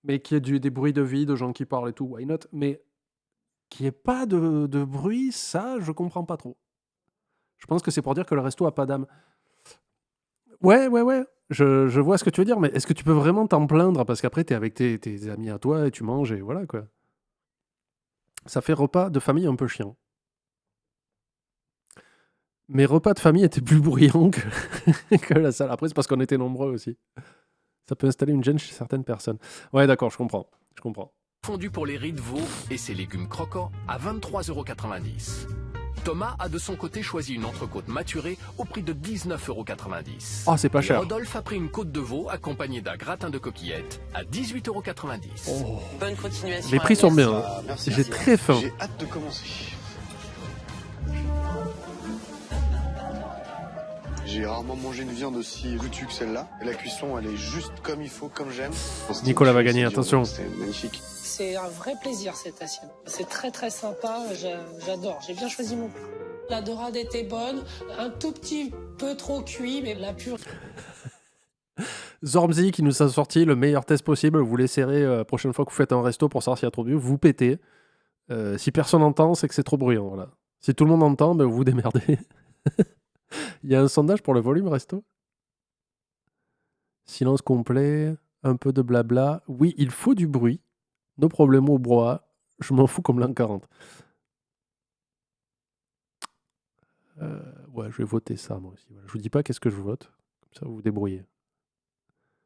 Mais qu'il y ait des bruits de vie, de gens qui parlent et tout, why not? Mais qu'il n'y ait pas de bruit, ça, je comprends pas trop. Je pense que c'est pour dire que le resto a pas d'âme. Ouais. Je vois ce que tu veux dire, mais est-ce que tu peux vraiment t'en plaindre? Parce qu'après, t'es avec tes amis à toi et tu manges et voilà, quoi. Ça fait repas de famille un peu chiant. Mes repas de famille étaient plus bruyants que la salle. Après, c'est parce qu'on était nombreux aussi. Ça peut installer une gêne chez certaines personnes. Ouais, d'accord, je comprends. fondu pour les riz de veau et ses légumes croquants à 23,90 €. Thomas a de son côté choisi une entrecôte maturée au prix de 19,90 €. Oh, c'est pas Et cher. Rodolphe a pris une côte de veau accompagnée d'un gratin de coquillettes à 18,90 €. Oh. Bonne continuation. Les prix sont bien. Hein. Ah, merci. J'ai très faim. J'ai hâte de commencer. J'ai rarement mangé une viande aussi goûtue que celle-là. Et la cuisson, elle est juste comme il faut, comme j'aime. Nicolas va gagner, attention. C'est magnifique. C'est un vrai plaisir cette assiette. C'est très très sympa, j'adore. J'ai bien choisi mon plat. La dorade était bonne, un tout petit peu trop cuit, mais la purée. Zormzi qui nous a sorti le meilleur test possible. Vous l'essayerez la prochaine fois que vous faites un resto pour savoir s'il y a trop de bruit. Vous pétez. Si personne n'entend, c'est que c'est trop bruyant. Voilà. Si tout le monde entend, ben vous vous démerdez. Il y a un sondage pour le volume resto? Silence complet, un peu de blabla. Oui, il faut du bruit. No problème au brouhaha. Je m'en fous comme l'an 40. Ouais, je vais voter ça, moi aussi. Voilà. Je vous dis pas qu'est-ce que je vote. Comme ça, vous vous débrouillez.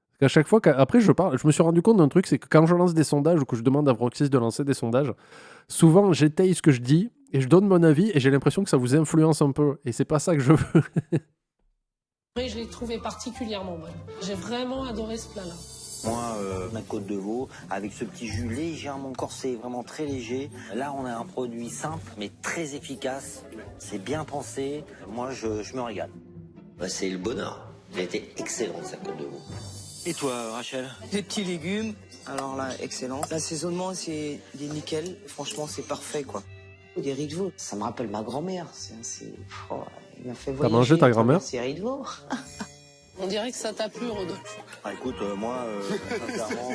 Parce qu'à chaque fois qu'après je parle, je me suis rendu compte d'un truc, c'est que quand je lance des sondages ou que je demande à Vroxys de lancer des sondages, souvent j'étaye ce que je dis et je donne mon avis et j'ai l'impression que ça vous influence un peu. Et c'est pas ça que je veux. Et je l'ai trouvé particulièrement bonne. J'ai vraiment adoré ce plat-là. Moi, ma côte de veau, avec ce petit jus légèrement corsé, vraiment très léger. Là, on a un produit simple, mais très efficace. C'est bien pensé. Moi, je me régale. Bah, c'est le bonheur. Elle a été excellente, sa côte de veau. Et toi, Rachel? Des petits légumes, alors là, excellent. L'assaisonnement, c'est des nickel. Franchement, c'est parfait, quoi. Des riz de veau, ça me rappelle ma grand-mère. Il m'a fait voyager. T'as mangé ta grand-mère? C'est riz de veau. On dirait que ça t'a plu, Rodolphe. Ah, écoute, moi, sincèrement...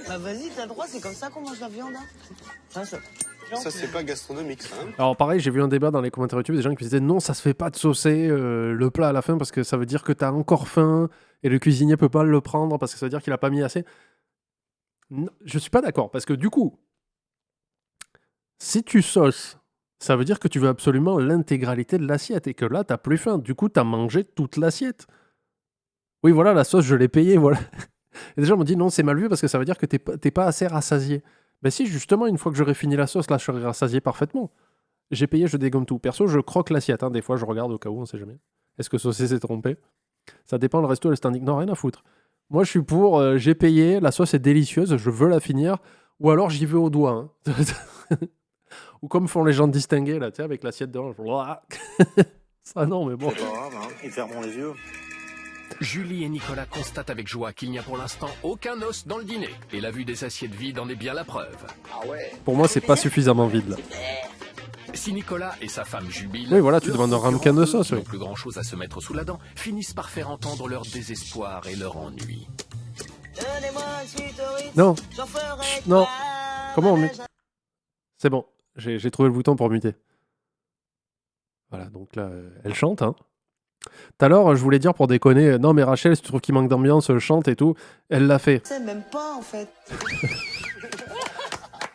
Bah vas-y, t'as le droit, c'est comme ça qu'on mange la viande. Hein. Ça, c'est pas gastronomique, ça. Hein. Alors pareil, j'ai vu un débat dans les commentaires YouTube, des gens qui disaient non, ça se fait pas de saucer le plat à la fin parce que ça veut dire que t'as encore faim et le cuisinier peut pas le prendre parce que ça veut dire qu'il a pas mis assez. Non, je suis pas d'accord parce que du coup, si tu sauces, ça veut dire que tu veux absolument l'intégralité de l'assiette et que là, t'as plus faim. Du coup, t'as mangé toute l'assiette. Oui, voilà, la sauce, je l'ai payée, voilà. Et des gens m'ont dit non, c'est mal vu parce que ça veut dire que t'es pas assez rassasié. Ben si, justement, une fois que j'aurai fini la sauce, là, je serai rassasié parfaitement. J'ai payé, je dégomme tout. Perso, je croque l'assiette. Hein. Des fois, je regarde au cas où, on sait jamais. Est-ce que saucer s'est trompé? Ça dépend, le resto, le standing. Non, rien à foutre. Moi, je suis pour, j'ai payé, la sauce est délicieuse, je veux la finir. Ou alors, j'y vais au doigt. Hein. Ou comme font les gens distingués, là, tu sais, avec l'assiette de ça, non, mais bon. C'est pas grave, hein. Ils fermeront les yeux. Julie et Nicolas constatent avec joie qu'il n'y a pour l'instant aucun os dans le dîner. Et la vue des assiettes vides en est bien la preuve. Pour moi, c'est pas suffisamment vide, là. Si Nicolas et sa femme jubilent, Oui, voilà, tu leurs demandes un ramequin de sauce, qui n'ont oui. plus grand chose à se mettre sous la dent, finissent par faire entendre leur désespoir et leur ennui. Donnez-moi une suite au Ritz, Non. j'en ferai Non. pas. Comment on mute? C'est bon, j'ai trouvé le bouton pour muter. Voilà, donc là, elle chante, hein. Tout à l'heure, je voulais dire pour déconner, non mais Rachel, si tu trouves qu'il manque d'ambiance, chante et tout. Elle l'a fait. C'est même pas, en fait.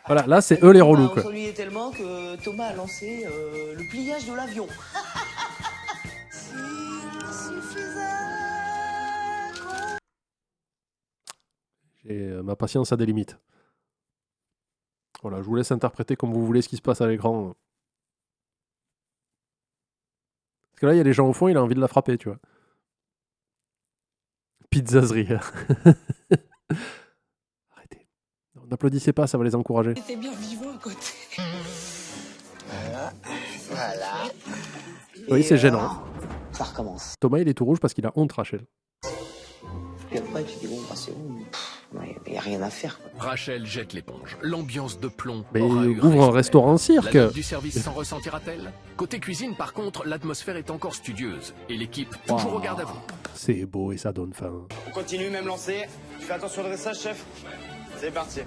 Voilà, là, c'est eux les relous, On quoi. s'ennuyait tellement que Thomas a lancé le pliage de l'avion. Et ma patience a des limites. Voilà, je vous laisse interpréter comme vous voulez ce qui se passe à l'écran. Parce que là, il y a des gens au fond, il a envie de la frapper, tu vois. Pizzazerie. Arrêtez. N'applaudissez pas, ça va les encourager. J'étais bien vivant à côté. Voilà. Oui, c'est gênant. Ça recommence. Thomas, il est tout rouge parce qu'il a honte, Rachel. Puis après, tu dis, bon, bah, c'est bon. Il n'y a rien à faire, quoi. Rachel jette l'éponge. L'ambiance de plomb. Mais aura eu ouvre un raison. restaurant cirque. La note du service s'en ressentira-t-elle? Côté cuisine, par contre, l'atmosphère est encore studieuse. Et l'équipe toujours au garde à vous. C'est beau et ça donne faim. On continue, même lancé. Tu fais attention au dressage, chef. C'est parti.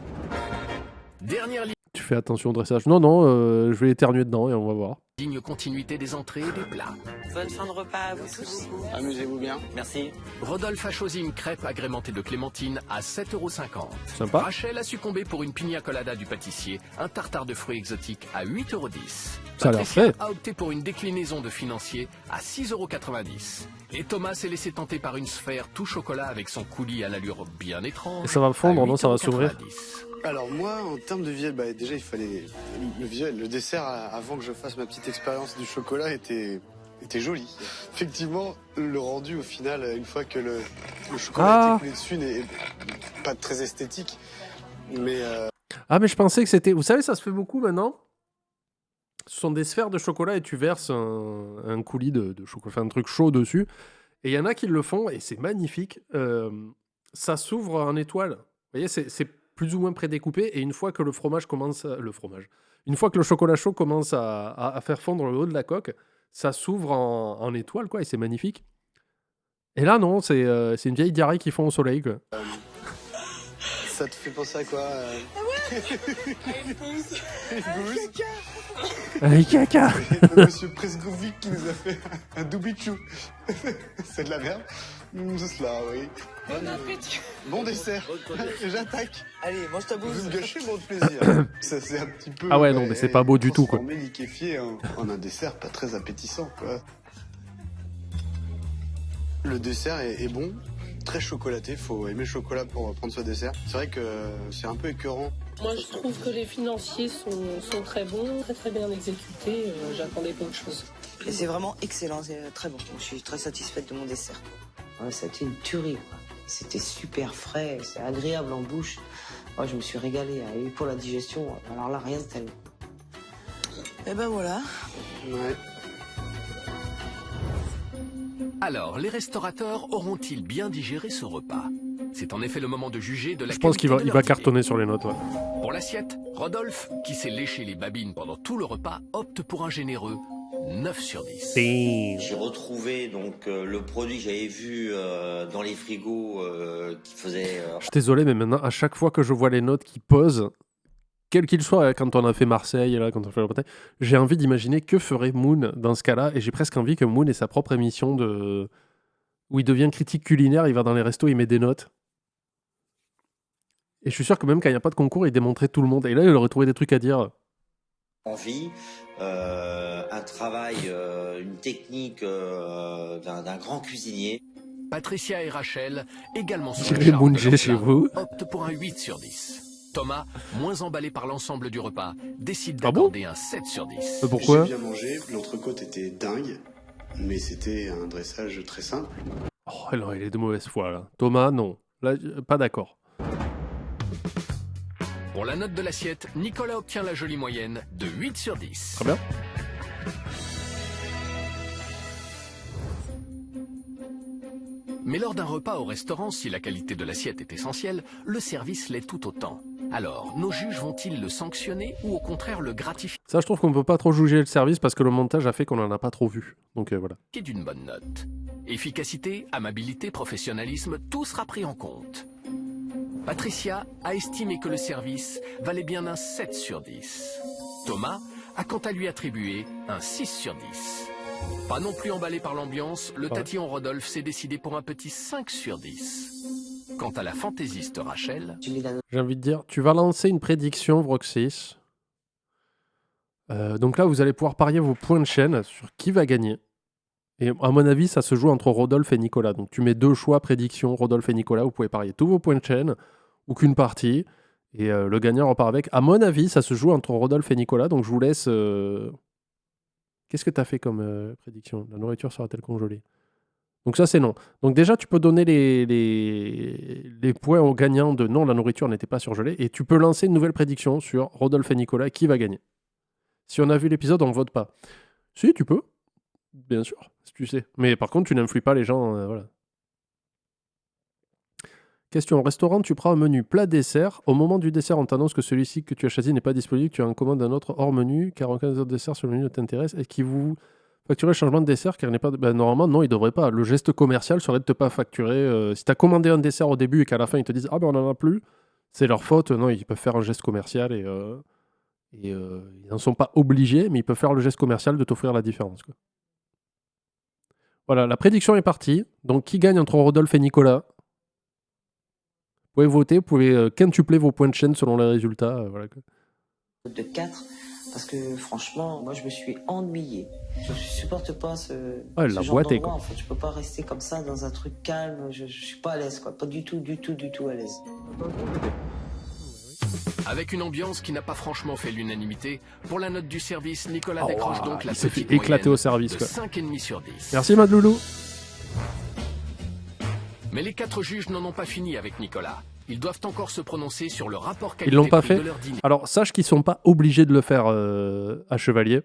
Dernière Tu fais attention au dressage. Non, non, je vais éternuer dedans et on va voir. ligne continuité des entrées et des plats. Bonne fin de repas à vous tous. Amusez-vous bien. Merci. Rodolphe a choisi une crêpe agrémentée de clémentine à 7,50 €. Sympa. Rachel a succombé pour une pina colada du pâtissier, un tartare de fruits exotiques à 8,10 €. Ça a l'air Patricia fait. a opté pour une déclinaison de financier à 6,90 €. Et Thomas s'est laissé tenter par une sphère tout chocolat avec son coulis à l'allure bien étrange. Et ça va fondre, à non? Ça va s'ouvrir. 8,90 €. Alors moi, en termes de visuel, bah, déjà il fallait le visuel, le dessert avant que je fasse ma petite expérience du chocolat était joli. Effectivement, le rendu au final, une fois que le chocolat était coulé dessus, n'est pas très esthétique. Mais Ah, mais je pensais que c'était... Vous savez, ça se fait beaucoup maintenant. Ce sont des sphères de chocolat et tu verses un coulis de chocolat, enfin un truc chaud dessus. Et il y en a qui le font et c'est magnifique. Ça s'ouvre en étoile. Vous voyez, c'est plus ou moins prédécoupé. Et une fois que le fromage commence... Une fois que le chocolat chaud commence à faire fondre le haut de la coque, ça s'ouvre en étoile, quoi. Et c'est magnifique. Et là, non, c'est une vieille diarrhée qu'ils font au soleil, quoi. ça te fait penser à quoi Allez, caca. Monsieur Presgovic qui nous a fait un doubichou. C'est de la merde. C'est cela, oui. Bon dessert. J'attaque. Allez, mange ta bouse. Vous me gâchez mon plaisir. Ça c'est un petit peu. Ah ouais, non, mais c'est pas beau du tout, quoi. Transformé, liquéfié en un dessert pas très appétissant, quoi. Le dessert est bon, très chocolaté. Faut aimer le chocolat pour prendre ce dessert. C'est vrai que c'est un peu écœurant. Moi, je trouve que les financiers sont très bons, très très bien exécutés. J'attendais pas autre chose. Et c'est vraiment excellent, c'est très bon. Je suis très satisfaite de mon dessert. Ouais, c'était une tuerie, quoi. C'était super frais, c'est agréable en bouche. Ouais, je me suis régalé. Et pour la digestion, alors là, rien de tel. Et ben voilà. Ouais. Alors, les restaurateurs auront-ils bien digéré ce repas? C'est en effet le moment de juger de la Je pense qu'il qualité de va leur dîner. cartonner sur les notes. Ouais. Pour l'assiette, Rodolphe, qui s'est léché les babines pendant tout le repas, opte pour un généreux 9 sur 10. J'ai retrouvé donc le produit que j'avais vu dans les frigos qui faisait... Je suis désolé, mais maintenant, à chaque fois que je vois les notes qui posent, quel qu'il soit, quand on a fait Marseille, là, quand on fait la Bretagne, j'ai envie d'imaginer que ferait Moon dans ce cas-là, et j'ai presque envie que Moon ait sa propre émission où il devient critique culinaire, il va dans les restos, il met des notes. Et je suis sûr que même quand il n'y a pas de concours, il démontrait tout le monde. Et là, il aurait trouvé des trucs à dire. Envie, un travail, une technique d'un grand cuisinier. Patricia et Rachel, également sous le J'irai charme de manger leur chez plat, vous. optent pour un 8 sur 10. Thomas, moins emballé par l'ensemble du repas, décide Ah bon d'accorder un 7 sur 10. Pourquoi? J'ai bien mangé, l'entrecôte était dingue, mais c'était un dressage très simple. Oh non, il est de mauvaise foi, là. Thomas, non. Là, pas d'accord. Pour la note de l'assiette, Nicolas obtient la jolie moyenne de 8 sur 10. Très bien. Mais lors d'un repas au restaurant, si la qualité de l'assiette est essentielle, le service l'est tout autant. Alors, nos juges vont-ils le sanctionner ou au contraire le gratifier Ça, je trouve qu'on ne peut pas trop juger le service parce que le montage a fait qu'on n'en a pas trop vu. Donc voilà. d'une bonne note? Efficacité, amabilité, professionnalisme, tout sera pris en compte. Patricia a estimé que le service valait bien un 7 sur 10. Thomas a quant à lui attribué un 6 sur 10. Pas non plus emballé par l'ambiance, le tatillon Rodolphe s'est décidé pour un petit 5 sur 10. Quant à la fantaisiste Rachel... J'ai envie de dire, tu vas lancer une prédiction, Vroxis. Donc là, vous allez pouvoir parier vos points de chaîne sur qui va gagner. Et à mon avis, ça se joue entre Rodolphe et Nicolas. Donc tu mets deux choix, prédiction, Rodolphe et Nicolas. Vous pouvez parier tous vos points de chaîne, ou qu'une partie. Et le gagnant repart avec. À mon avis, ça se joue entre Rodolphe et Nicolas. Donc je vous laisse... Qu'est-ce que tu as fait comme prédiction? La nourriture sera-t-elle congelée? Donc ça, c'est non. Donc déjà, tu peux donner les points aux gagnants de non, la nourriture n'était pas surgelée. Et tu peux lancer une nouvelle prédiction sur Rodolphe et Nicolas. Qui va gagner? Si on a vu l'épisode, on ne vote pas. Si, tu peux. Bien sûr, si tu sais. Mais par contre, tu n'influes pas les gens. Voilà. Question. Au restaurant, tu prends un menu plat-dessert. Au moment du dessert, on t'annonce que celui-ci que tu as choisi n'est pas disponible. Tu as en commande un autre hors menu, car aucun des autres desserts sur le menu ne t'intéresse. Et qui vous facturer le changement de dessert, car il n'est pas... Ben, normalement, non, il ne devrait pas. Le geste commercial serait de ne pas facturer. Si tu as commandé un dessert au début et qu'à la fin, ils te disent « Ah ben, on n'en a plus », c'est leur faute. Non, ils peuvent faire un geste commercial et ils n'en sont pas obligés, mais ils peuvent faire le geste commercial de t'offrir la différence, quoi. Voilà, la prédiction est partie. Donc, qui gagne entre Rodolphe et Nicolas? Vous pouvez voter, vous pouvez quintupler vos points de chaîne selon les résultats. Voilà. De 4, parce que franchement, moi je me suis ennuyé. Je supporte pas ce la genre boîte est d'endroit, quoi. en fait. Je peux pas rester comme ça dans un truc calme. Je suis pas à l'aise, quoi. Pas du tout à l'aise. Avec une ambiance qui n'a pas franchement fait l'unanimité, pour la note du service, Nicolas décroche donc la il s'est fait petite éclater moyenne au service, de quoi. 5,5 sur 10. Merci, Madloulou. Mais les 4 juges n'en ont pas fini avec Nicolas. Ils doivent encore se prononcer sur le rapport Ils l'ont pas qualité-prix fait. de leur dîner. Alors, sache qu'ils sont pas obligés de le faire à Chevalier.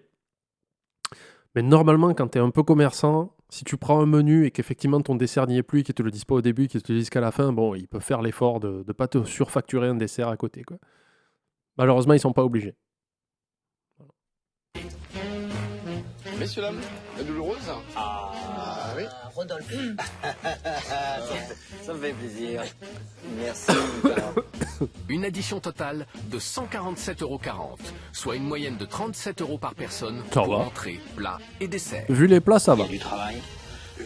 Mais normalement, quand tu es un peu commerçant, si tu prends un menu et qu'effectivement ton dessert n'y est plus, qu'ils te le disent pas au début, qu'ils te le disent qu'à la fin, bon, ils peuvent faire l'effort de ne pas te surfacturer un dessert à côté, quoi. Malheureusement, ils sont pas obligés. Messieurs, dames, la douloureuse. Ah oui. Rodolphe. Ça me fait plaisir. Merci, Nicolas. Une addition totale de 147,40 €, soit une moyenne de 37 € par personne Ça pour va. entrée, plat et dessert. Vu les plats, ça Il y va. a du travail,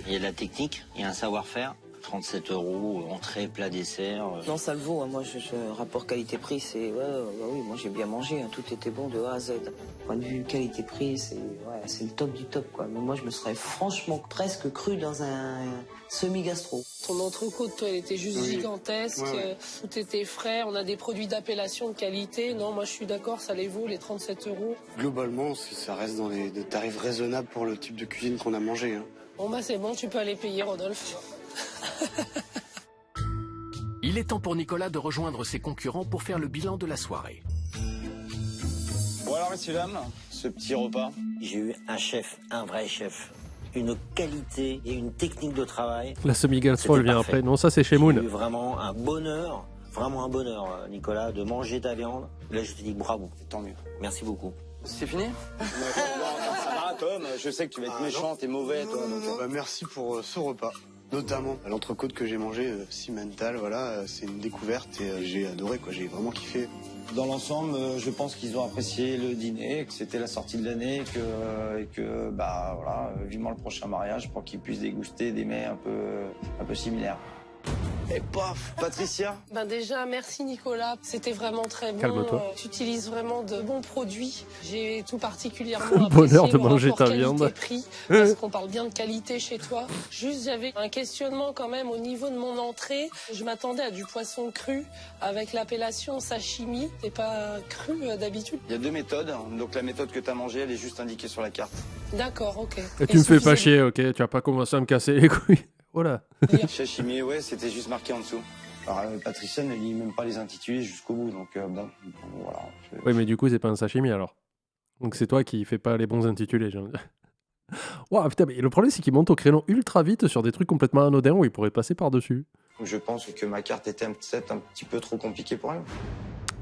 il y a de la technique, il y a un savoir-faire. 37 €, entrée, plat, dessert. Non, ça le vaut. Hein. Moi, rapport qualité-prix, c'est... oui, moi, j'ai bien mangé. Hein. Tout était bon de A à Z. Point de vue qualité-prix, c'est le top du top, quoi. Mais moi, je me serais franchement presque cru dans un semi-gastro. Ton entrecôte, toi, elle était juste Oui. gigantesque. Ouais. Tout était frais. On a des produits d'appellation de qualité. Non, moi, je suis d'accord, ça les vaut, les 37 €. Globalement, ça reste dans des tarifs raisonnables pour le type de cuisine qu'on a mangé. Hein. Bon, bah, c'est bon, tu peux aller payer, Rodolphe. Il est temps pour Nicolas de rejoindre ses concurrents pour faire le bilan de la soirée. Bon alors, messieurs, dames, ce petit repas. J'ai eu un chef, un vrai chef. Une qualité et une technique de travail. La semi-gastro, elle C'était vient parfait. après. Non, ça, c'est chez J'ai Moon. eu vraiment un bonheur, Nicolas, de manger ta viande. Là, je te dis bravo. Tant mieux. Merci beaucoup. C'est fini? Non, ça va, Tom. Je sais que tu vas être méchant, t'es mauvais, toi. Donc, Bah, merci pour ce repas. Notamment l'entrecôte que j'ai mangé, Cimental, voilà, c'est une découverte et j'ai adoré, quoi. J'ai vraiment kiffé. dans l'ensemble, je pense qu'ils ont apprécié le dîner, que c'était la sortie de l'année, et que bah voilà, vivement le prochain mariage pour qu'ils puissent déguster des mets un peu similaires. Et paf, Patricia. Ben déjà, merci Nicolas. C'était vraiment très bon. Calme-toi. Tu utilises vraiment de bons produits. J'ai tout particulièrement Bonheur apprécié de le manger rapport ta viande. qualité-prix, parce qu'on parle bien de qualité chez toi. Juste, j'avais un questionnement quand même au niveau de mon entrée. Je m'attendais à du poisson cru avec l'appellation sashimi. C'est pas cru d'habitude. Il y a deux méthodes. Donc la méthode que tu as mangée, elle est juste indiquée sur la carte. D'accord, ok. Et tu me fais pas chier, ok? Tu vas pas commencer à me casser les couilles. Voilà. Sashimi, ouais, c'était juste marqué en dessous. Alors, Patricia ne lit même pas les intitulés jusqu'au bout, donc bon, voilà. Oui, mais du coup, c'est pas un sashimi alors. Donc c'est toi qui fais pas les bons intitulés, j'ai envie de dire. Ouah, putain, mais le problème, c'est qu'il monte au créneau ultra vite sur des trucs complètement anodins où il pourrait passer par-dessus. Je pense que ma carte était peut-être un petit peu trop compliquée pour elle.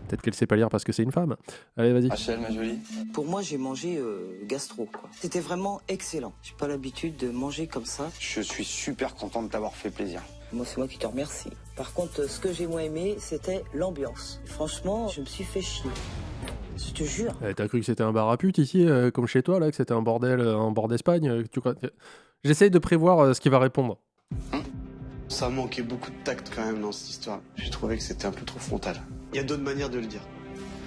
Peut-être qu'elle sait pas lire parce que c'est une femme. Allez, vas-y. Rachel, ma jolie. Pour moi, j'ai mangé gastro, quoi. C'était vraiment excellent. J'ai pas l'habitude de manger comme ça. Je suis super content de t'avoir fait plaisir. Moi, c'est moi qui te remercie. Par contre, ce que j'ai moins aimé, c'était l'ambiance. Franchement, je me suis fait chier. Je te jure. T'as cru que c'était un bar à pute ici, comme chez toi, là, que c'était un bordel en bord d'Espagne tu crois... J'essaye de prévoir ce qu'il va répondre. Ça manquait beaucoup de tact quand même dans cette histoire. J'ai trouvé que c'était un peu trop frontal. Il y a d'autres manières de le dire.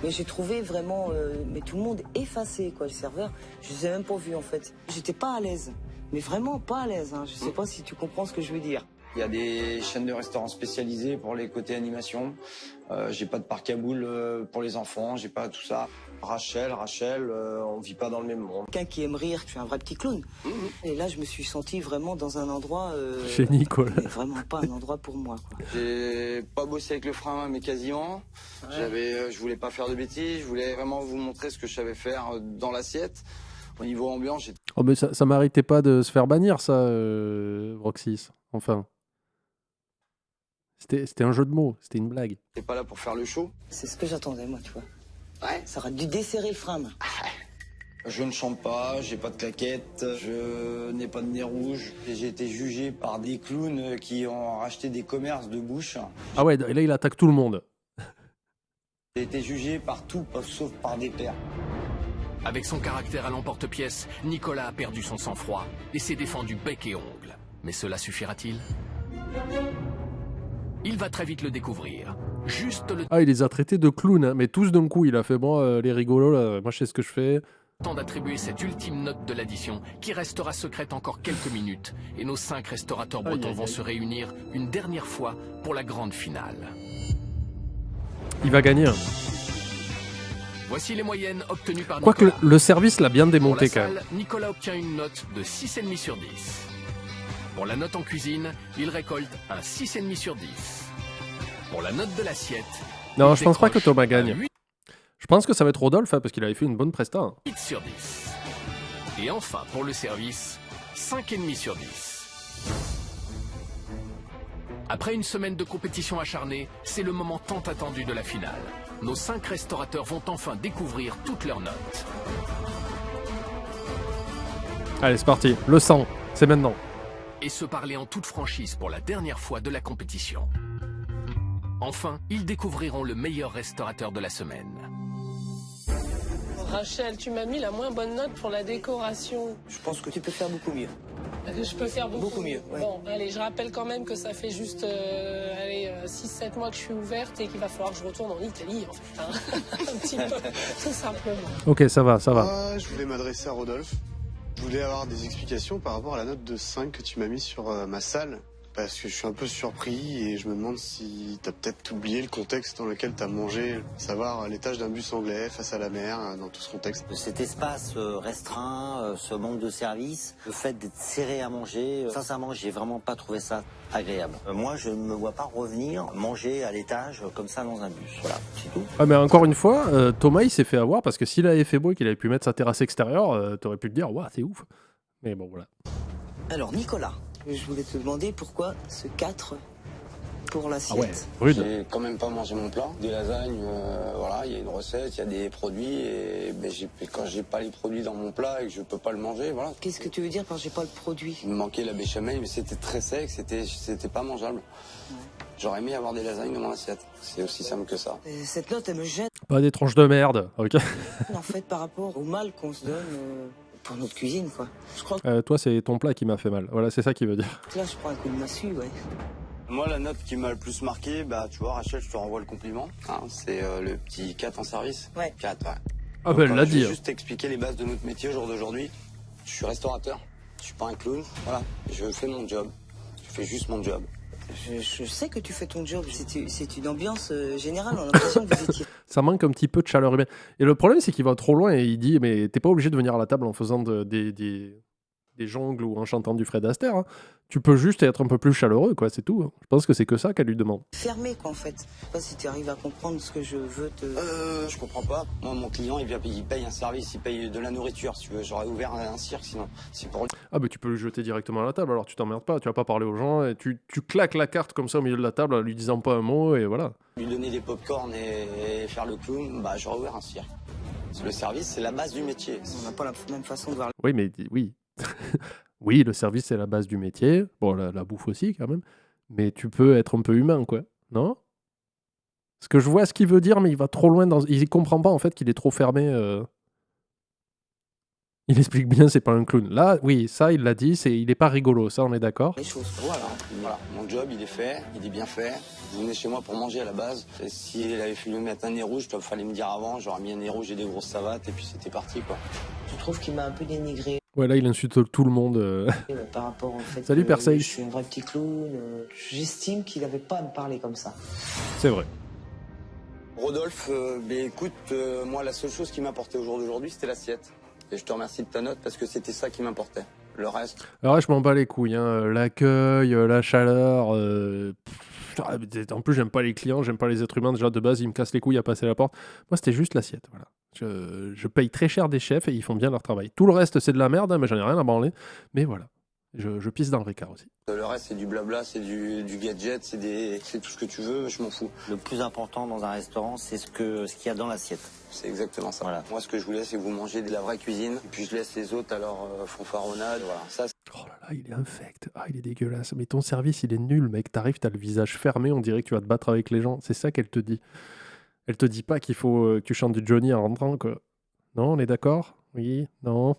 Mais j'ai trouvé vraiment mais tout le monde effacé, quoi. Les serveurs, je les ai même pas vus, en fait. J'étais pas à l'aise. Mais vraiment pas à l'aise, hein. Je sais pas si tu comprends ce que je veux dire. Il y a des chaînes de restaurants spécialisées pour les côtés animation. J'ai pas de parc à boules pour les enfants, j'ai pas tout ça. Rachel, on vit pas dans le même monde. Quelqu'un qui aime rire, je suis un vrai petit clown. Et là, je me suis senti vraiment dans un endroit... Chez Nicolas. Mais vraiment pas un endroit pour moi, quoi. J'ai pas bossé avec le frein, mais quasiment. Ouais. Je voulais pas faire de bêtises, je voulais vraiment vous montrer ce que je savais faire dans l'assiette. Au niveau ambiance, j'étais Oh, mais ça m'arrêtait pas de se faire bannir, ça, Roxys. Enfin. C'était un jeu de mots, c'était une blague. pas là pour faire le show. C'est ce que j'attendais, moi, tu vois. Ouais. Ça aurait dû desserrer le frein, moi. Je ne chante pas, j'ai pas de claquettes, je n'ai pas de nez rouge. J'ai été jugé par des clowns qui ont racheté des commerces de bouche. Ah ouais, et là, il attaque tout le monde. J'ai été jugé par tout, sauf par des pairs. Avec son caractère à l'emporte-pièce, Nicolas a perdu son sang-froid et s'est défendu bec et ongle. Mais cela suffira-t-il? Il va très vite le découvrir. Juste le Ah, il les a traités de clowns, hein, mais tous d'un coup. Il a fait, bon, les rigolos, là, moi je sais ce que je fais. temps d'attribuer cette ultime note de l'addition qui restera secrète encore quelques minutes. Et nos 5 restaurateurs bretons vont se réunir une dernière fois pour la grande finale. Il va gagner. Hein. Voici les moyennes obtenues par Quoique Nicolas. le service l'a bien Pour démonté la quand même. salle, Nicolas obtient une note de 6,5 sur 10. Pour la note en cuisine, il récolte un 6,5 sur 10. Pour la note de l'assiette, Non, il je pense pas que décroche Thomas un gagne. 8 Je pense que ça va être Rodolphe, hein, parce qu'il avait fait une bonne presta. Hein. sur 10. Et enfin, pour le service, 5,5 sur 10. Après une semaine de compétition acharnée, c'est le moment tant attendu de la finale. Nos 5 restaurateurs vont enfin découvrir toutes leurs notes. Allez, c'est parti. Le sang, c'est maintenant. Et se parler en toute franchise pour la dernière fois de la compétition. Enfin, ils découvriront le meilleur restaurateur de la semaine. Rachel, tu m'as mis la moins bonne note pour la décoration. Je pense que tu peux faire beaucoup mieux. Je peux faire beaucoup mieux. Ouais. Bon, allez, je rappelle quand même que ça fait juste 6-7 mois que je suis ouverte et qu'il va falloir que je retourne en Italie, en fait. Hein. Un petit peu, tout simplement. Ok, ça va. Je voulais m'adresser à Rodolphe. Je voulais avoir des explications par rapport à la note de 5 que tu m'as mis sur ma salle. Parce que je suis un peu surpris et je me demande si t'as peut-être oublié le contexte dans lequel t'as mangé, savoir l'étage d'un bus anglais face à la mer, dans tout ce contexte. Cet espace restreint, ce manque de service, le fait d'être serré à manger, sincèrement, j'ai vraiment pas trouvé ça agréable. Moi, je ne me vois pas revenir manger à l'étage comme ça dans un bus. Voilà, c'est tout. Ah, mais encore une fois, Thomas, il s'est fait avoir parce que s'il avait fait beau et qu'il avait pu mettre sa terrasse extérieure, t'aurais pu te dire, waouh, c'est ouf. Mais bon, voilà. Alors, Nicolas, je voulais te demander pourquoi ce 4 pour l'assiette. Rude. J'ai quand même pas mangé mon plat. Des lasagnes, voilà, il y a une recette, il y a des produits et quand j'ai pas les produits dans mon plat et que je peux pas le manger, voilà. Qu'est-ce que tu veux dire quand j'ai pas le produit? Il me manquait la béchamel, mais c'était très sec, c'était pas mangeable. J'aurais aimé avoir des lasagnes dans mon assiette. C'est aussi simple que ça. Cette note, elle me gêne. Pas des tranches de merde, ok. En fait, par rapport au mal qu'on se donne pour notre cuisine, quoi. Je crois que Toi, c'est ton plat qui m'a fait mal. Voilà, c'est ça qu'il veut dire. là, je prends un coup de massue, ouais. Moi, la note qui m'a le plus marqué, tu vois, Rachel, je te renvoie le compliment. Hein, c'est le petit 4 en service. Ouais. 4, ouais. Ah ben, elle l'a Je dit. vais juste expliquer les bases de notre métier au jour d'aujourd'hui. Je suis restaurateur, je suis pas un clown, voilà. Je fais mon job, je fais juste mon job. Je sais que tu fais ton job. C'est une ambiance générale. On a l'impression que vous étiez. Ça manque un petit peu de chaleur humaine. Et le problème, c'est qu'il va trop loin et il dit, mais t'es pas obligé de venir à la table en faisant des jongles ou en chantant du Fred Astaire. Hein. Tu peux juste être un peu plus chaleureux, quoi, c'est tout. Hein. Je pense que c'est que ça qu'elle lui demande. Fermé, quoi, en fait. Je sais pas si tu arrives à comprendre ce que je veux te. Je comprends pas. Moi, mon client, il paye un service, il paye de la nourriture, si tu veux. J'aurais ouvert un cirque, sinon. C'est pour lui. Ah, bah tu peux le jeter directement à la table, alors tu t'emmerdes pas, tu vas pas parler aux gens, et tu claques la carte comme ça au milieu de la table, en lui disant pas un mot, et voilà. Lui donner des pop-corn et faire le clown, j'aurais ouvert un cirque. Le service, c'est la base du métier. On n'a pas la même façon de voir. Oui, mais oui. Oui, le service, c'est la base du métier. Bon, la bouffe aussi, quand même. Mais tu peux être un peu humain, quoi. Non? Parce que je vois ce qu'il veut dire, mais il va trop loin dans... Il comprend pas, en fait, qu'il est trop fermé. Il explique bien, c'est pas un clown. Là, oui, ça, il l'a dit, il est pas rigolo, ça, on est d'accord. Les choses. Voilà. Mon job, il est fait, il est bien fait. Vous venez chez moi pour manger à la base. Et si il avait fallu mettre un nez rouge, il fallait me dire avant, j'aurais mis un nez rouge et des grosses savates, et puis c'était parti, quoi. Je trouve qu'il m'a un peu dénigré. Ouais, là, il insulte tout le monde. Par rapport au fait Salut, que Perseille. je suis un vrai petit clown. J'estime qu'il avait pas à me parler comme ça. C'est vrai. Rodolphe, écoute, moi, la seule chose qui m'importait au jour d'aujourd'hui, c'était l'assiette. Et je te remercie de ta note parce que c'était ça qui m'importait. Le reste... Alors là, je m'en bats les couilles. Hein. L'accueil, la chaleur... En plus, j'aime pas les clients, j'aime pas les êtres humains. Déjà, de base, ils me cassent les couilles à passer la porte. Moi, c'était juste l'assiette, voilà. Je paye très cher des chefs et ils font bien leur travail. Tout le reste, c'est de la merde, hein, mais j'en ai rien à branler. Mais voilà. Je pisse dans le Ricard aussi. Le reste, c'est du blabla, c'est du gadget, c'est tout ce que tu veux, je m'en fous. Le plus important dans un restaurant, c'est ce qu'il y a dans l'assiette. C'est exactement ça. Voilà. Moi, ce que je voulais, c'est que vous mangez de la vraie cuisine, et puis je laisse les autres à leur fanfaronnade. Voilà. Ça, oh là là, il est infect. Ah, il est dégueulasse. Mais ton service, il est nul, mec. T'arrives, t'as le visage fermé, on dirait que tu vas te battre avec les gens. C'est ça qu'elle te dit. Elle te dit pas qu'il faut que tu chantes du Johnny en rentrant, quoi. Non, on est d'accord? Oui, non.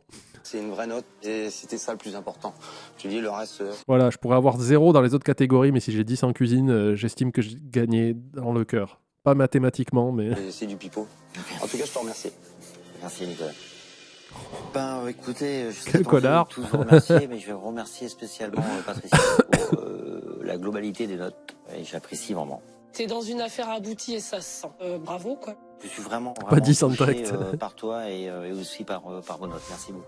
c'est une vraie note, et c'était ça le plus important. Je te dis, le reste... Voilà, je pourrais avoir 0 dans les autres catégories, mais si j'ai 10 en cuisine, j'estime que j'ai gagné dans le cœur. Pas mathématiquement, mais... C'est du pipeau. En tout cas, je te remercie. Merci, Nicolas. Ben, écoutez, je Quel connard. tous vous remercier, mais je vais remercier spécialement Patricia pour la globalité des notes. Et j'apprécie vraiment. T'es dans une affaire aboutie et ça se sent. Bravo, quoi. Je suis vraiment, Pas dit sans touché, tact. par toi et aussi par vos notes. Merci beaucoup.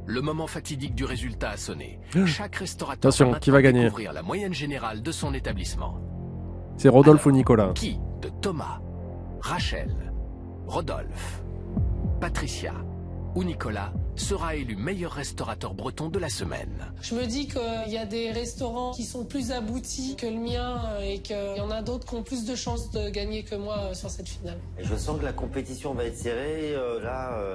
Le moment fatidique du résultat a sonné. Chaque restaurateur Attention, va qui va maintenant gagner? découvrir la moyenne générale de son établissement. C'est Rodolphe Alors, ou Nicolas? Qui de Thomas, Rachel, Rodolphe, Patricia ou Nicolas sera élu meilleur restaurateur breton de la semaine. Je me dis qu'il y a des restaurants qui sont plus aboutis que le mien et qu'il y en a d'autres qui ont plus de chances de gagner que moi sur cette finale. Et je sens que la compétition va être serrée.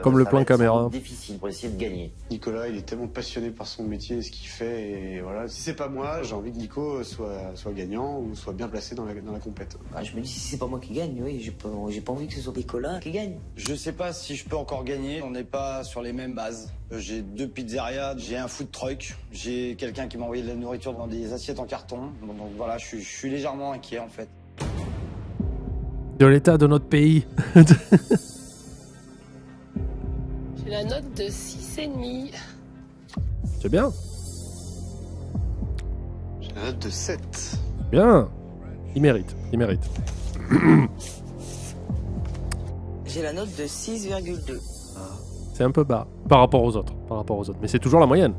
Comme ça le va plan être caméra. difficile pour essayer de gagner. Nicolas, il est tellement passionné par son métier et ce qu'il fait. Et voilà, si c'est pas moi, j'ai envie que Nico soit gagnant ou soit bien placé dans la compète. Ah, je me dis, si c'est pas moi qui gagne, oui, j'ai pas envie que ce soit Nicolas qui gagne. Je sais pas si je peux encore gagner. On n'est pas sur les mêmes bases. J'ai 2 pizzerias, j'ai un food truck, j'ai quelqu'un qui m'a envoyé de la nourriture dans des assiettes en carton. Donc voilà, je suis légèrement inquiet en fait. De l'état de notre pays. J'ai la note de 6,5. C'est bien. J'ai la note de 7. Bien. Il mérite. J'ai la note de 6,2. C'est un peu bas par rapport aux autres. Mais c'est toujours la moyenne.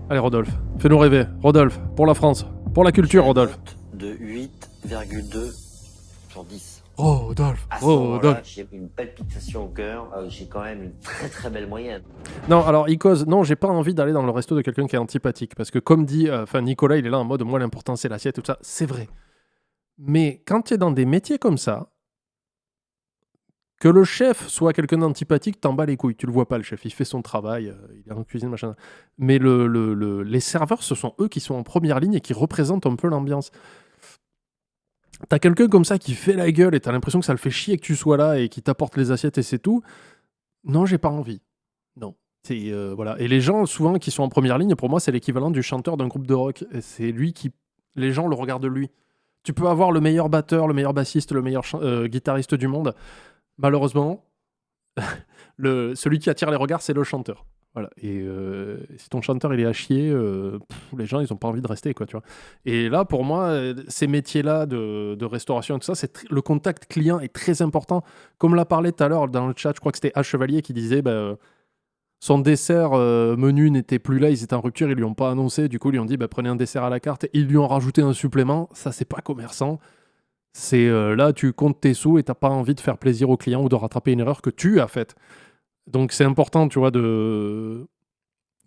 Allez, Rodolphe, fais-nous rêver. Rodolphe, pour la France, pour la culture, Rodolphe. De 8,2 sur 10. Rodolphe, À ce moment-là, Rodolphe. j'ai une palpitation au cœur. J'ai quand même une très très belle moyenne. Non, alors, Icos, non, j'ai pas envie d'aller dans le resto de quelqu'un qui est antipathique. Parce que, comme dit, Nicolas, il est là en mode, moi, l'important, c'est l'assiette, tout ça. C'est vrai. Mais quand tu es dans des métiers comme ça, que le chef soit quelqu'un d'antipathique, t'en bats les couilles. Tu le vois pas, le chef. Il fait son travail, il est en cuisine, machin. Mais les serveurs, ce sont eux qui sont en première ligne et qui représentent un peu l'ambiance. T'as quelqu'un comme ça qui fait la gueule et t'as l'impression que ça le fait chier que tu sois là et qui t'apporte les assiettes et c'est tout. Non, j'ai pas envie. Non. C'est, voilà. Et les gens, souvent, qui sont en première ligne, pour moi, c'est l'équivalent du chanteur d'un groupe de rock. Et c'est lui qui... Les gens le regardent lui. Tu peux avoir le meilleur batteur, le meilleur bassiste, le meilleur guitariste du monde. Malheureusement, celui qui attire les regards, c'est le chanteur. Voilà. Et si ton chanteur il est à chier, les gens ils ont pas envie de rester, quoi, tu vois. Et là, pour moi, ces métiers-là de restauration et tout ça, le contact client est très important. Comme l'a parlé tout à l'heure dans le chat, je crois que c'était H Chevalier qui disait son dessert menu n'était plus là, ils étaient en rupture, ils lui ont pas annoncé. Du coup, ils lui ont dit prenez un dessert à la carte. Ils lui ont rajouté un supplément. Ça, c'est pas commerçant. C'est là, tu comptes tes sous et t'as pas envie de faire plaisir au client ou de rattraper une erreur que tu as faite. Donc c'est important, tu vois,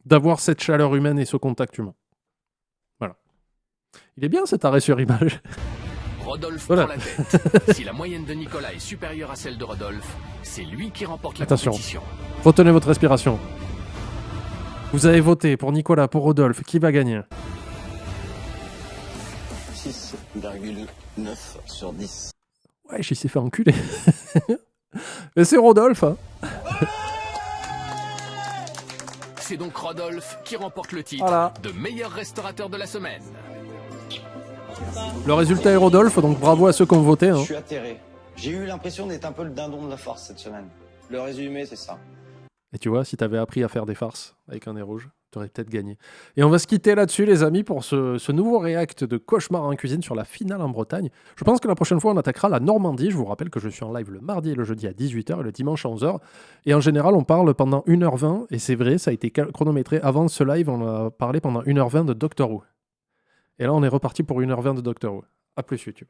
d'avoir cette chaleur humaine et ce contact humain. Voilà. Il est bien cet arrêt sur image. Rodolphe Voilà. prend la tête. Si la moyenne de Nicolas est supérieure à celle de Rodolphe, c'est lui qui remporte la Attention. compétition. Retenez votre respiration. Vous avez voté pour Nicolas, pour Rodolphe. Qui va gagner? 6,9 sur 10. Ouais, il s'est fait enculer. Mais c'est Rodolphe. Hein. C'est donc Rodolphe qui remporte le titre Voilà. de meilleur restaurateur de la semaine. Le résultat est Rodolphe, donc bravo à ceux qui ont voté. Hein. Je suis atterré. J'ai eu l'impression d'être un peu le dindon de la farce cette semaine. Le résumé, c'est ça. Et tu vois, si t'avais appris à faire des farces avec un nez rouge, t'aurais peut-être gagné. Et on va se quitter là-dessus, les amis, pour ce nouveau react de Cauchemar en cuisine sur la finale en Bretagne. Je pense que la prochaine fois, on attaquera la Normandie. Je vous rappelle que je suis en live le mardi et le jeudi à 18h et le dimanche à 11h. Et en général, on parle pendant 1h20. Et c'est vrai, ça a été chronométré. Avant ce live, on a parlé pendant 1h20 de Doctor Who. Et là, on est reparti pour 1h20 de Doctor Who. À plus, YouTube.